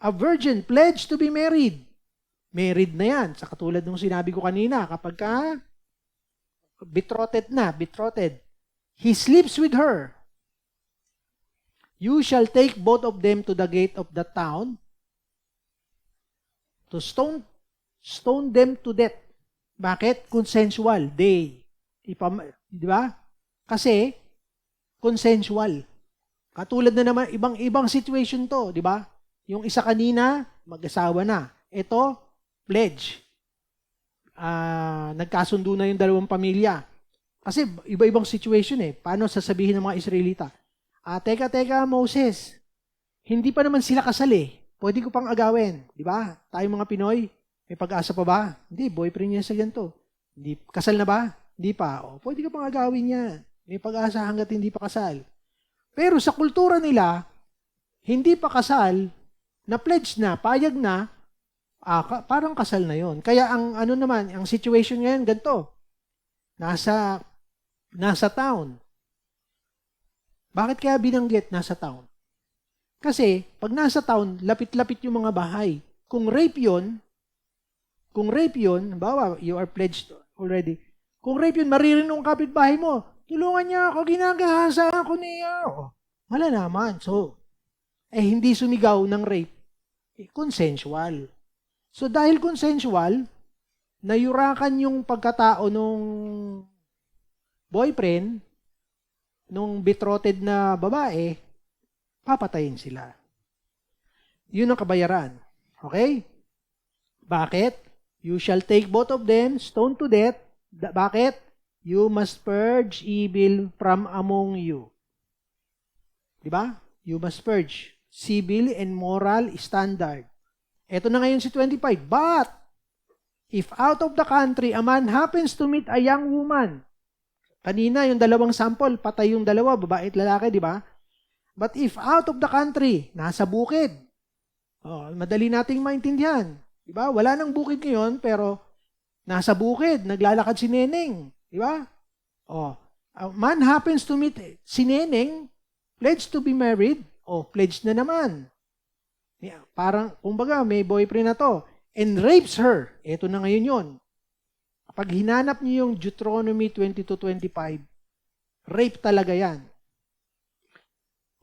a virgin pledged to be married, married na yan. Sa katulad ng sinabi ko kanina, kapag betrothed, he sleeps with her. You shall take both of them to the gate of the town to stone them to death. Bakit? Consensual. Di ba? Kasi, consensual. Katulad na naman, ibang situation to, di ba? Yung isa kanina, mag-asawa na. Ito, pledge. Nagkasundo na yung dalawang pamilya. Kasi iba-ibang situation Paano sasabihin ng mga Israelita? Teka, Moses, hindi pa naman sila kasal Pwede ko pang agawin. Di ba? Tayong mga Pinoy, may pag-asa pa ba? Hindi, boyfriend niya sa ganito. Hindi, kasal na ba? Hindi pa. Pwede ka pang agawin yan. May pag-asa hanggat hindi pa kasal. Pero sa kultura nila, hindi pa kasal, na-pledge na, payag na, parang kasal na yon. Kaya ang situation ngayon, ganito. Nasa town. Bakit kaya binanggit nasa town? Kasi, pag nasa town, lapit-lapit yung mga bahay. Kung rape yun, bawa, you are pledged already. Kung rape yun, maririnig ng kapitbahay mo, tulungan niya ako, ginagahasa ako niya. Wala naman. So, hindi sumigaw ng rape. Consensual. So, dahil consensual, nayurakan yung pagkatao nung boyfriend, nung betrothed na babae, papatayin sila. Yun ang kabayaran. Okay? Bakit? You shall take both of them, stone to death. Bakit? You must purge evil from among you. Diba? You must purge civil and moral standard. Ito na ngayon si 25. But, if out of the country a man happens to meet a young woman, kanina yung dalawang sample, patay yung dalawa, babae at lalaki, di ba? But if out of the country, nasa bukid, madali nating maintindihan. Di ba? Wala nang bukid ngayon, pero nasa bukid, naglalakad si Neneng. Di ba? A man happens to meet si Neneng, pledged to be married, pledged na naman. Parang, kumbaga, may boyfriend na to, and rapes her. Ito na ngayon yon. Kapag hinanap niyo yung Deuteronomy 22:25, rape talaga yan.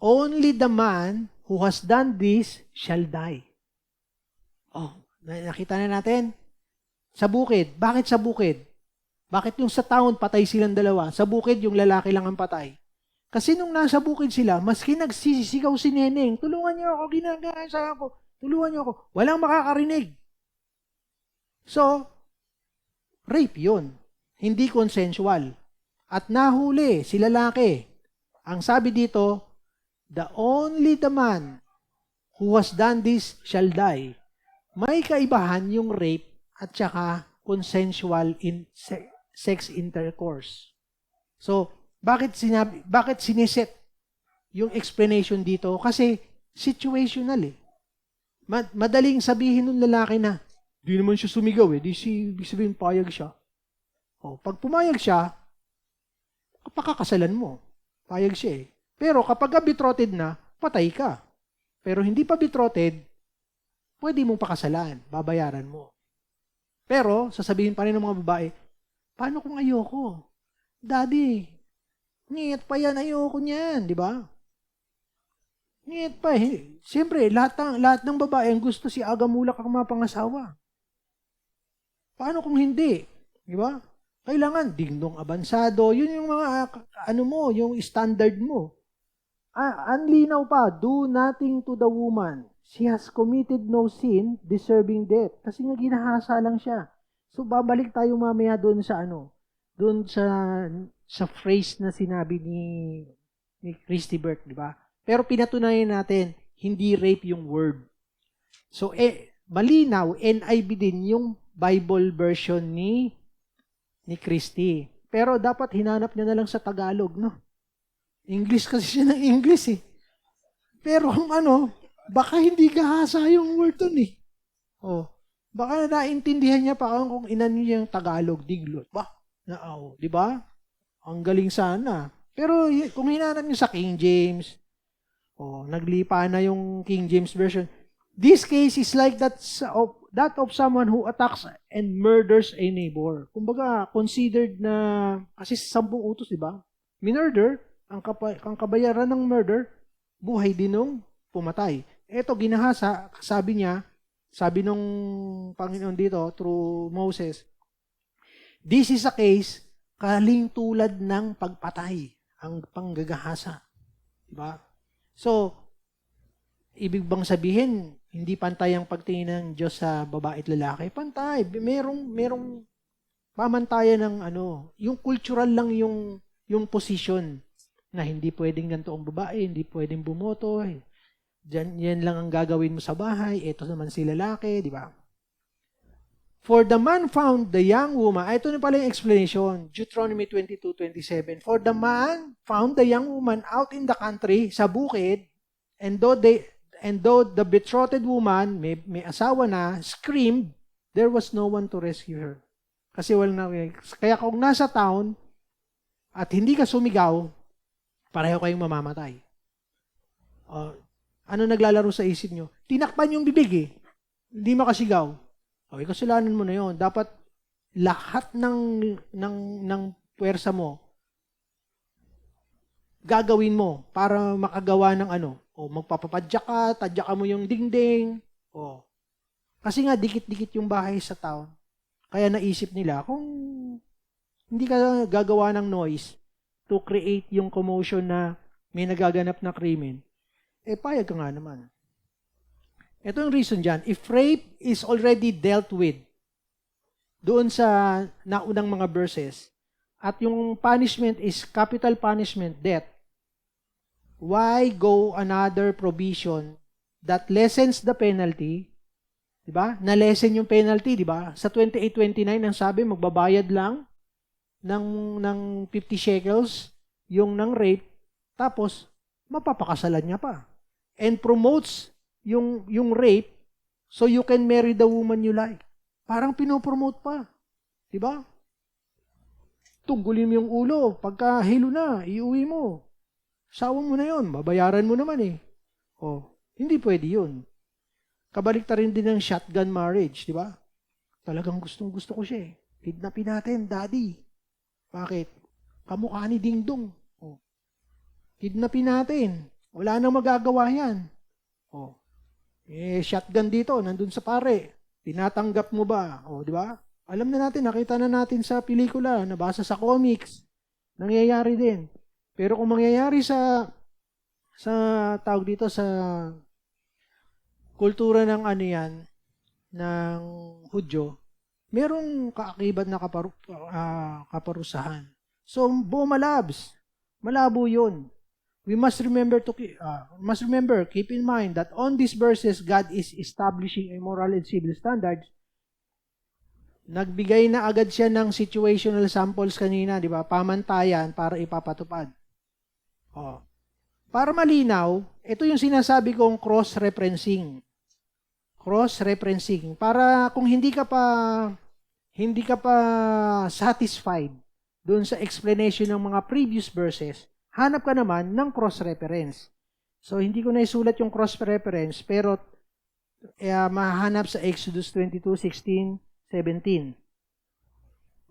Only the man who has done this shall die. Nakita na natin? Sa bukid. Bakit sa bukid? Bakit yung sa town, patay silang dalawa? Sa bukid, yung lalaki lang ang patay. Kasi nung nasa bukid sila, maski nagsisigaw si Neneng, tulungan niyo ako, ginagasa ako, tulungan niyo ako. Walang makakarinig. So, rape yun. Hindi consensual. At nahuli si lalaki. Ang sabi dito, the man who has done this shall die. May kaibahan yung rape at saka consensual in sex intercourse. So, bakit siniset yung explanation dito? Kasi situational eh. Madaling sabihin ng lalaki na, di naman siya sumigaw eh, di sabihin payag siya. O, pag pumayag siya, pakakasalan mo. Payag siya eh. Pero kapag betrothed na, patay ka. Pero hindi pa betrothed, pwede mong pakasalan, babayaran mo. Pero, sasabihin pa rin ng mga babae, paano kung ayoko? Daddy, ngit pa yan, ayoko niyan, di ba? Ngit pa eh. Siyempre, lahat ng babae ang gusto si agamulak ang mapangasawa. Paano kung hindi? Di ba? Kailangan dingdong abansado. Yun yung mga, yung standard mo. Ang linaw pa, do nothing to the woman. She has committed no sin, deserving death. Kasi nga ginahasa lang siya. So, babalik tayo mamaya doon sa phrase na sinabi ni Christy Burke, di ba? Pero pinatunayan natin, hindi rape yung word. So, malinaw, NIV din yung Bible version ni Christy. Pero dapat hinanap niya na lang sa Tagalog, no? English kasi siya ng English eh. Pero baka hindi gahasa yung word dun eh. Oh, baka naintindihan niya pa kung inan niya yung Tagalog, diglot. Di ba? Ang galing sana. Pero kung hinanap niya sa King James, naglipa na yung King James version. This case is like that of someone who attacks and murders a neighbor. Kumbaga, considered na, kasi 10 utos, di ba? Minurder, ang kabayaran ng murder, buhay din nung pumatay. Ito, ginahasa, sabi nung Panginoon dito, through Moses, this is a case kaling tulad ng pagpatay, ang panggagahasa. Diba? So, ibig bang sabihin, hindi pantay ang pagtingin ng Diyos sa babae at lalaki? Pantay. Merong pamantayan ng yung cultural lang yung position na hindi pwedeng ganito ang babae, hindi pwedeng bumoto. Yan lang ang gagawin mo sa bahay. Ito naman si lalaki, di ba? For the man found the young woman, ito na pala yung explanation, Deuteronomy 22:27. For the man found the young woman out in the country, sa bukid, and though the betrothed woman, may asawa na, screamed, there was no one to rescue her. Kasi kaya kung nasa town, at hindi ka sumigaw, pareho kayong mamamatay. Ano naglalaro sa isip nyo? Tinakpan yung bibig eh. Hindi makasigaw. Kasalanan mo na yon. Dapat lahat ng puwersa mo gagawin mo para makagawa ng magpapapadyak ka, tadyak ka mo yung dingding. Kasi nga dikit-dikit yung bahay sa town. Kaya naisip nila kung hindi ka gagawa ng noise to create yung commotion na may nagaganap na krimen, payag ka nga naman. Ito yung reason dyan. If rape is already dealt with doon sa naunang mga verses, at yung punishment is capital punishment, death, why go another provision that lessens the penalty? Diba? Na-lessen yung penalty, diba? Sa 28:29, ang sabi, magbabayad lang ng 50 shekels yung ng rape, tapos mapapakasalan niya pa. And promotes yung rape so you can marry the woman you like. Parang pinopromote pa. Diba? Tunggulin mo yung ulo. Pagka hilo na, iuwi mo. Sawang mo na yun. Babayaran mo naman eh. Hindi pwede yun. Kabalik rin din ng shotgun marriage. Diba? Talagang gustong-gusto ko siya eh. Kidnapin natin, daddy. Bakit? Kamukha ni Dingdong. Kidnapin natin. Wala nang magagawa yan. Shotgun dito, nandun sa pare. Tinatanggap mo ba? Di ba? Alam na natin, nakita na natin sa pelikula, nabasa sa comics. Nangyayari din. Pero kung mangyayari sa tawag dito, sa kultura ng yan, ng Hudyo, merong kaakibat na kaparusahan. So, Malabs, malabo yun. We must remember, keep in mind that on these verses, God is establishing a moral and civil standards. Nagbigay na agad siya ng situational samples kanina, di ba? Pamantayan para ipapatupad. Para malinaw, ito yung sinasabi kong cross-referencing. Cross-referencing. Para kung hindi ka pa satisfied doon sa explanation ng mga previous verses, hanap ka naman ng cross-reference. So, hindi ko na isulat yung cross-reference, pero mahanap sa Exodus 22:16, 17.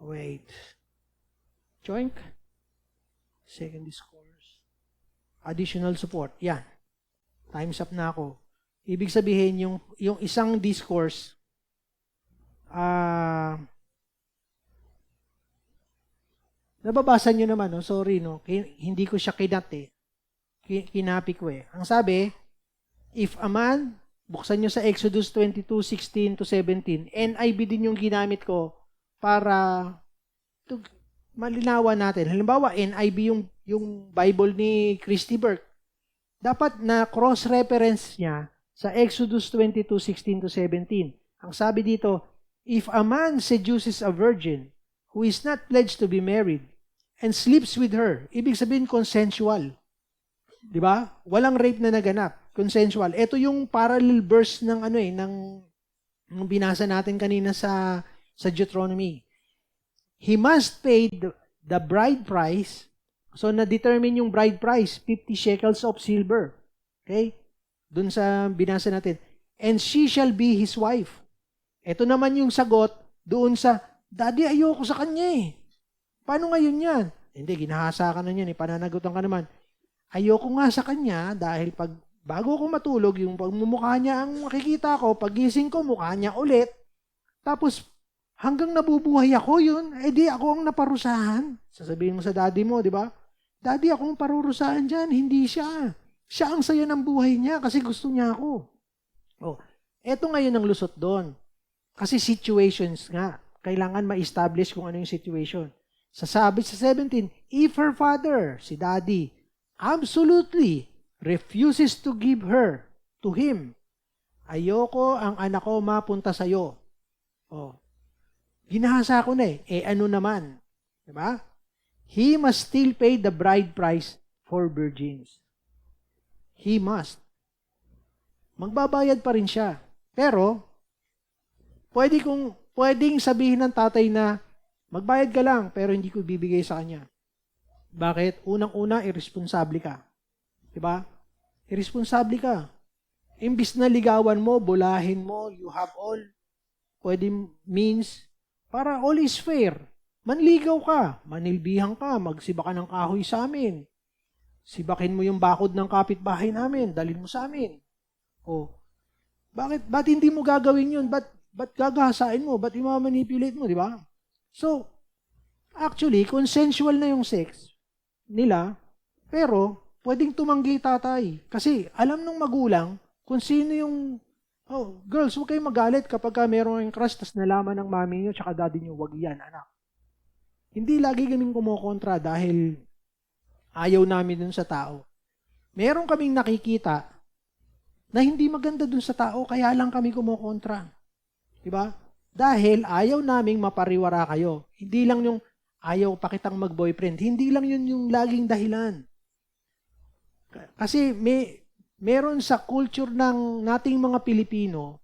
Wait. Joink. Second discourse. Additional support. Yan. Time's up na ako. Ibig sabihin, yung isang discourse, nababasa nyo naman, no? Sorry, no? Hindi ko siya kinapi ko eh. Ang sabi, if a man, buksan nyo sa Exodus 22:16 to 17, NIV din yung ginamit ko para malinawan natin. Halimbawa, NIV yung Bible ni Christy Burke. Dapat na cross-reference niya sa Exodus 22:16 to 17. Ang sabi dito, if a man seduces a virgin who is not pledged to be married and sleeps with her, ibig sabihin consensual. Di ba? Walang rape na naganap. Consensual. Ito yung parallel verse ng ng binasa natin kanina sa Deuteronomy. He must pay the bride price. So, na-determine yung bride price, 50 shekels of silver. Okay? Doon sa binasa natin. And she shall be his wife. Ito naman yung sagot doon sa, Daddy, ayoko sa kanya eh. Paano ngayon yan? Hindi, ginahasa ka na yan eh. Pananagutan ka naman. Ayoko nga sa kanya dahil bago ako matulog, yung pagmumukha niya ang makikita ko, pagising ko, mukha niya ulit. Tapos, hanggang nabubuhay ako yun, di ako ang naparusahan. Sasabihin mo sa daddy mo, di ba? Daddy, ako ang parurusahan dyan, hindi siya. Siya ang saya ng buhay niya kasi gusto niya ako. Eto ngayon ang lusot doon. Kasi situations nga, kailangan ma-establish kung ano yung situation. Sasabi sa 17, if her father, si daddy, absolutely refuses to give her to him, ayoko ang anak ko mapunta sa'yo. Ginahasa ko na eh. Ano naman? Diba? He must still pay the bride price for virgins. He must. Magbabayad pa rin siya. Pero, pwedeng sabihin ng tatay na, magbayad ka lang, pero hindi ko bibigay sa kanya. Bakit? Unang-una, irresponsable ka. Diba? Irresponsable ka. Imbis na ligawan mo, bulahin mo, you have all means, para all is fair. Manligaw ka, manilbihan ka, magsiba ka ng kahoy sa amin. Sibakin mo yung bakod ng kapitbahay namin, dalhin mo sa amin. Ba't hindi mo gagawin yun? Ba't gagasain mo? Ba't imamanipulate mo, di ba? So, actually, consensual na yung sex nila, pero pwedeng tumanggi tatay. Kasi alam nung magulang kung sino yung, girls, huwag kayong magalit kapag meron yung crush, tas nalaman ng mami nyo tsaka daddy nyo, wag yan, anak. Hindi lagi kaming kumukontra dahil ayaw namin dun sa tao. Meron kaming nakikita na hindi maganda dun sa tao, kaya lang kami kumukontra. Diba? Dahil ayaw naming mapariwara kayo. Hindi lang yung ayaw pa kitang mag-boyfriend. Hindi lang yun yung laging dahilan. Kasi meron sa culture ng nating mga Pilipino,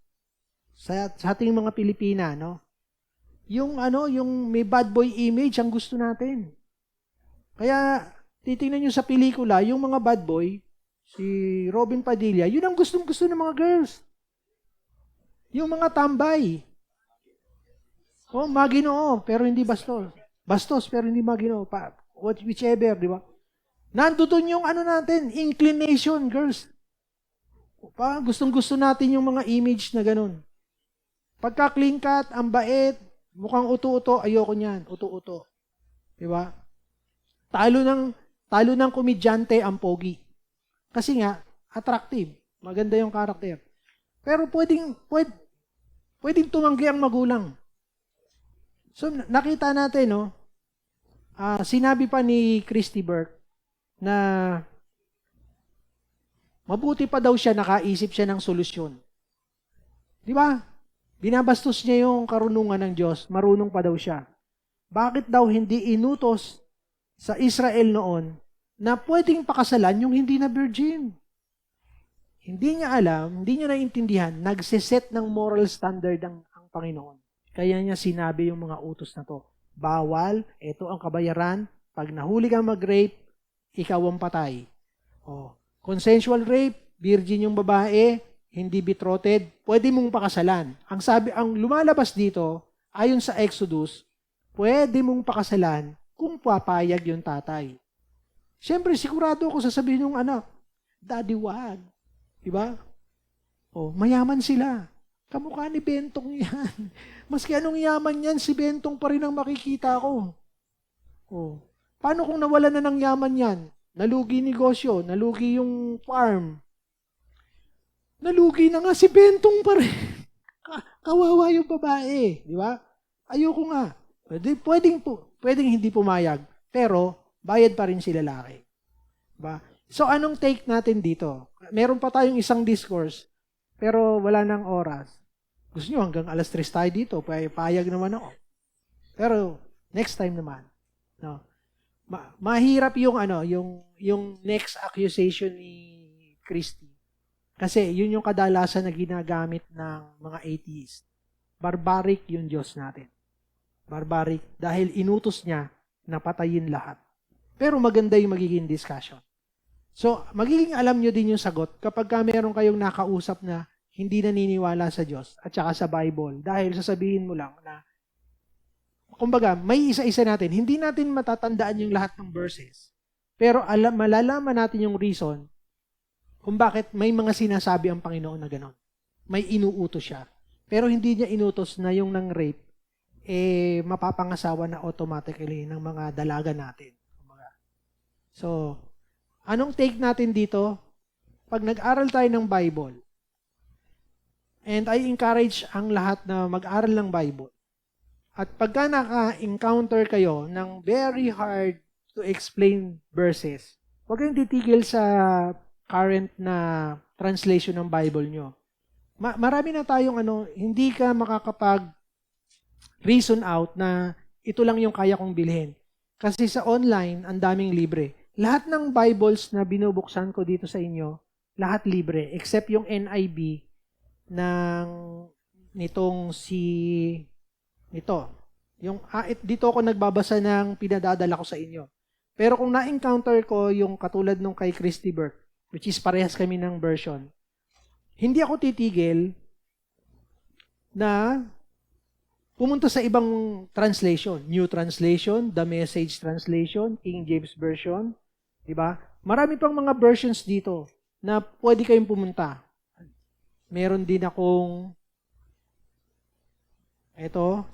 sa ating mga Pilipina, no? Yung may bad boy image ang gusto natin. Kaya titingnan niyo sa pelikula, yung mga bad boy, si Robin Padilla, yun ang gustong-gusto ng mga girls. Yung mga tambay. Maginoo, pero hindi bastos. Bastos, pero hindi maginoo. Whichever, di ba? Nandoon yung natin, inclination, girls. Gustong-gusto natin yung mga image na ganun. Pagka clean cut, ang bait, mukhang uto-uto, ayoko niyan, uto-uto. Di ba? Talo ng komedyante ang pogi. Kasi nga, attractive. Maganda yung karakter. Pero pwedeng tumanggi ang magulang. So, nakita natin, no? Sinabi pa ni Christy Burke na mabuti pa daw siya, nakaisip siya ng solusyon. Di ba? Binabastos niya yung karunungan ng Diyos, marunong pa daw siya. Bakit daw hindi inutos sa Israel noon na pwedeng pakasalan yung hindi na virgin? Hindi niya alam, hindi niya naiintindihan, nagsiset ng moral standard ang Panginoon. Kaya niya sinabi yung mga utos na to. Bawal, ito ang kabayaran, pag nahuli kang mag-rape, ikaw ang patay. Consensual rape, virgin yung babae, hindi betrothed, pwede mong pakasalan. Ang lumalabas dito, ayon sa Exodus, pwede mong pakasalan kung papayag yung tatay. Siyempre, sigurado ako sasabihin ng anak, Daddy, wag. Diba? Mayaman sila. Kamukha ni Bentong yan. Maski anong yaman yan, si Bentong pa rin ang makikita ko. Paano kung nawala na ng yaman yan? Nalugi negosyo, nalugi yung farm. Nalugi na nga si Bentong pa rin. Kawawa yung babae. Di ba? Ayoko nga. Pwedeng hindi pumayag, pero bayad pa rin si lalaki. Diba? So, anong take natin dito? Meron pa tayong isang discourse, pero wala nang oras. Gusto nyo hanggang alas 3 tayo dito, payag naman ako. Pero, next time naman. No? Mahirap yung next accusation ni Christy. Kasi yun yung kadalasan na ginagamit ng mga atheist. Barbaric yung Diyos natin. Barbaric dahil inutos niya na patayin lahat. Pero maganda yung magiging discussion. So, magiging alam nyo din yung sagot kapag meron kayong nakausap na hindi naniniwala sa Diyos at saka sa Bible. Dahil sasabihin mo lang na, kumbaga, may isa-isa natin. Hindi natin matatandaan yung lahat ng verses. Pero malalaman natin yung reason kung bakit may mga sinasabi ang Panginoon na gano'n. May inuutos siya. Pero hindi niya inutos na yung ng rape, mapapangasawa na automatically ng mga dalaga natin. So, anong take natin dito? Pag nag-aral tayo ng Bible, and I encourage ang lahat na mag-aral ng Bible, at pagka naka-encounter kayo ng very hard to explain verses, huwag kayong titigil sa current na translation ng Bible nyo. Marami na tayong hindi ka makakapag-reason out na ito lang yung kaya kong bilhin. Kasi sa online, ang daming libre. Lahat ng Bibles na binubuksan ko dito sa inyo, lahat libre, except yung NIV nito. Dito ako nagbabasa ng pinadadala ko sa inyo. Pero kung na-encounter ko yung katulad nung kay Christy Burke, which is parehas kami ng version, hindi ako titigil na pumunta sa ibang translation. New Translation, The Message Translation, King James Version, diba? Marami pang mga versions dito na pwede kayong pumunta. Meron din akong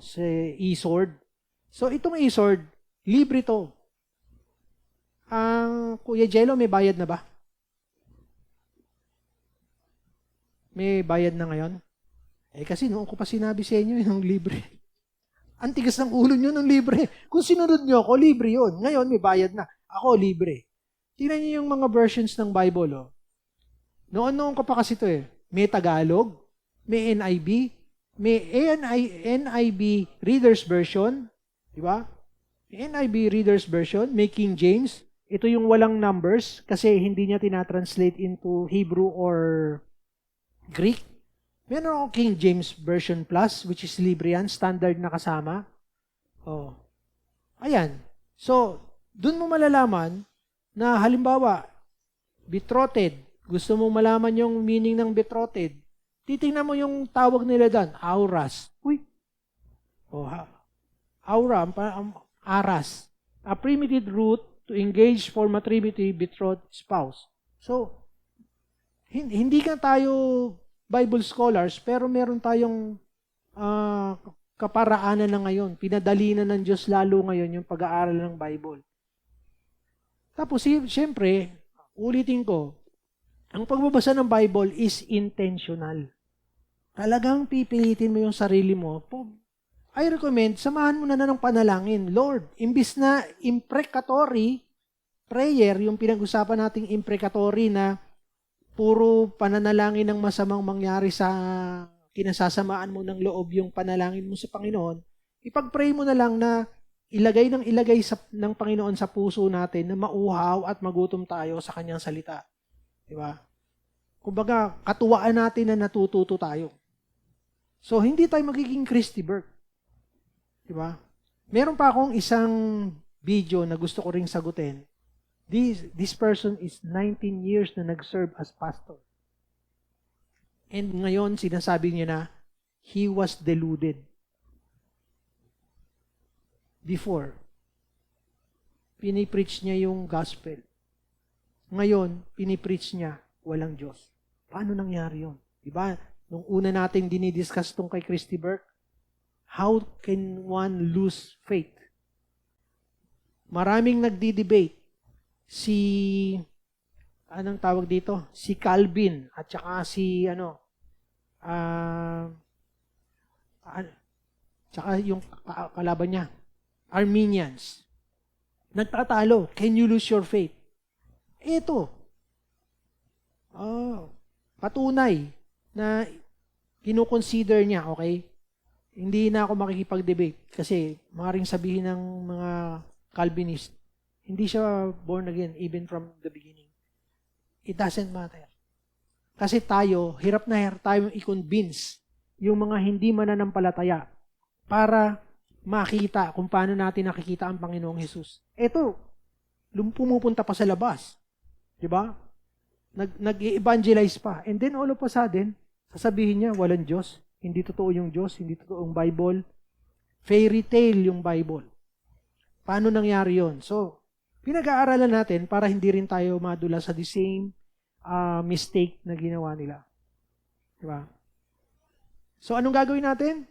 si eSword. So, itong eSword, libre to. Ang Kuya Jello, may bayad na ba? May bayad na ngayon? Kasi noon ko pa sinabi sa inyo yung libre. Ang tigas ng ulo nyo ng libre. Kung sinunod nyo ako, libre yun. Ngayon, may bayad na. Ako, libre. Tingnan nyo yung mga versions ng Bible. Noon ko pa kasi ito May Tagalog, may NIV, may NIV Reader's Version, di ba? May NIV Reader's Version, may King James. Ito yung walang numbers kasi hindi niya tinatranslate into Hebrew or Greek. Meron ako King James Version Plus, which is libre yan, standard na kasama. Ayan. So, dun mo malalaman na halimbawa, betrothed, gusto mo malaman yung meaning ng betrothed, titingnan mo yung tawag nila doon, auras. Aras. A primitive root to engage for matrimony betrothed spouse. So, hindi ka tayo Bible scholars, pero meron tayong kaparaanan na ngayon. Pinadali na ng Diyos lalo ngayon yung pag-aaral ng Bible. Tapos, siyempre, ulitin ko, ang pagbabasa ng Bible is intentional. Talagang pipilitin mo yung sarili mo. I recommend, samahan mo na ng panalangin. Lord, imbis na imprecatory prayer, yung pinag-usapan nating imprecatory na puro pananalangin ng masamang mangyari sa kinasasamaan mo ng loob yung panalangin mo sa Panginoon, ipag-pray mo na lang na ilagay ng Panginoon sa puso natin na mauhaw at magutom tayo sa kanyang salita. Diba? Kumbaga, katuwaan natin na natututo tayo. So, hindi tayo magiging Christy Burke. Diba? Meron pa akong isang video na gusto ko ring sagutin. This person is 19 years na nag-serve as pastor. And ngayon, sinasabi niya na, he was deluded. Before, pinipreach niya yung gospel. Ngayon, pinipreach niya, walang Diyos. Paano nangyari yun? Diba? Nung una nating dinidiscuss tong kay Christy Burke, how can one lose faith? Maraming nagdi-debate. Anong tawag dito? Si Calvin at saka tsaka yung kalaban niya, Arminians. Nagtatalo. Can you lose your faith? Ito. Patunay na kinukonsider niya, okay? Hindi na ako makikipag-debate kasi maaaring sabihin ng mga Calvinist, hindi siya born again even from the beginning. It doesn't matter. Kasi tayo, hirap na hirap tayong i-convince yung mga hindi mananampalataya para makita kung paano natin nakikita ang Panginoong Hesus. Ito, pumupunta pa sa labas. Diba? Nag-evangelize pa. And then all of a sudden, sasabihin niya, walang Diyos. Hindi totoo yung Diyos, hindi totoo yung Bible. Fairy tale yung Bible. Paano nangyari yon? So, pinag-aaralan natin para hindi rin tayo madula sa the same mistake na ginawa nila. Diba? So, anong gagawin natin?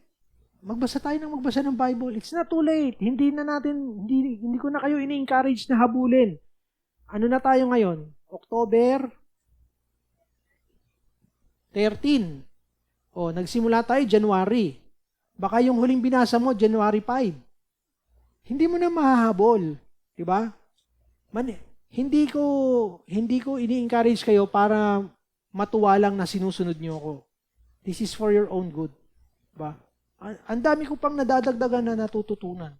Magbasa tayo ng Bible. It's not too late. Hindi ko na kayo ini-encourage na habulin. Ano na tayo ngayon? October 13. Nagsimula tayo January. Baka yung huling binasa mo, January 5. Hindi mo na mahahabol. Diba? Hindi ko ini-encourage kayo para matuwa lang na sinusunod niyo ako. This is for your own good. Diba? Ang dami ko pang nadadagdagan na natututunan.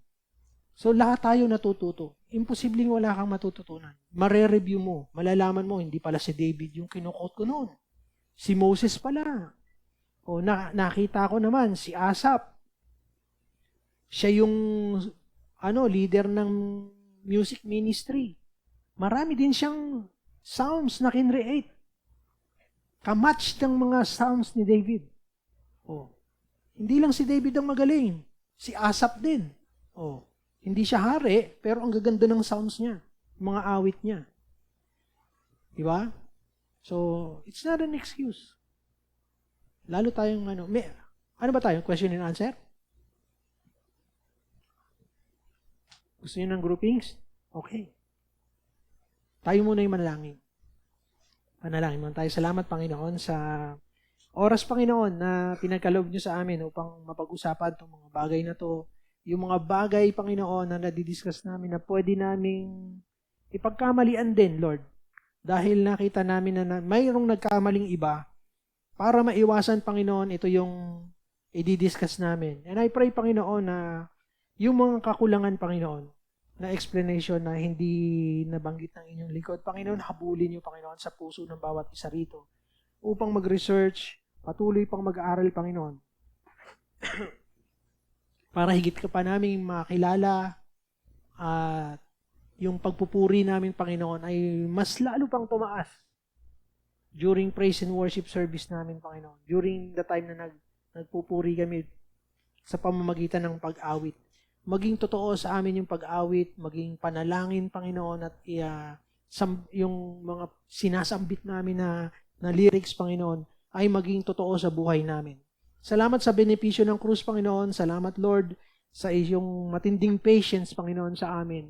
So, lahat tayo natututo. Imposibleng wala kang matututunan. Mare-review mo. Malalaman mo, hindi pala si David yung kinukot ko noon. Si Moses pala. Nakita ko naman, si Asaph. Siya yung leader ng music ministry. Marami din siyang psalms na kinreate. Kamatch ng mga psalms ni David. Hindi lang si David ang magaling. Si Asaph din. Hindi siya hari, pero ang gaganda ng psalms niya. Mga awit niya. Diba? So, it's not an excuse. Lalo tayong ano ba tayo? Question and answer? Gusto niyo ng groupings? Okay. Tayo muna yung manalangin. Panalangin muna tayo. Salamat, Panginoon, sa oras, Panginoon, na pinagkaloob niyo sa amin upang mapag-usapan itong mga bagay na to. Yung mga bagay, Panginoon, na nadidiscuss namin na pwede naming ipagkamalian din, Lord. Dahil nakita namin na mayroong nagkamaling iba, para maiwasan, Panginoon, ito yung i-discuss namin. And I pray, Panginoon, na yung mga kakulangan, Panginoon, na explanation na hindi nabanggit ng inyong lingkod, Panginoon, habulin niyo, Panginoon, sa puso ng bawat isa rito upang mag-research, patuloy pang mag-aaral, Panginoon. Para higit ka pa namin makilala at yung pagpupuri namin, Panginoon, ay mas lalo pang tumaas during praise and worship service namin, Panginoon. During the time na nagpupuri kami sa pamamagitan ng pag-awit. Maging totoo sa amin yung pag-awit, maging panalangin, Panginoon, at yung mga sinasambit namin na lyrics, Panginoon, ay maging totoo sa buhay namin. Salamat sa benepisyo ng krus, Panginoon. Salamat, Lord, sa iyong matinding patience, Panginoon, sa amin.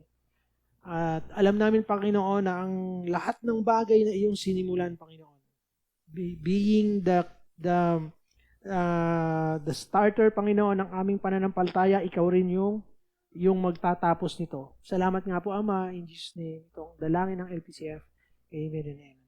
At alam namin, Panginoon, na ang lahat ng bagay na iyong sinimulan, Panginoon, being the the starter, Panginoon, ng aming pananampalataya. Ikaw rin yung magtatapos nito. Salamat nga po, Ama, in Jesus' name, itong dalangin ng LPCF. Amen and amen.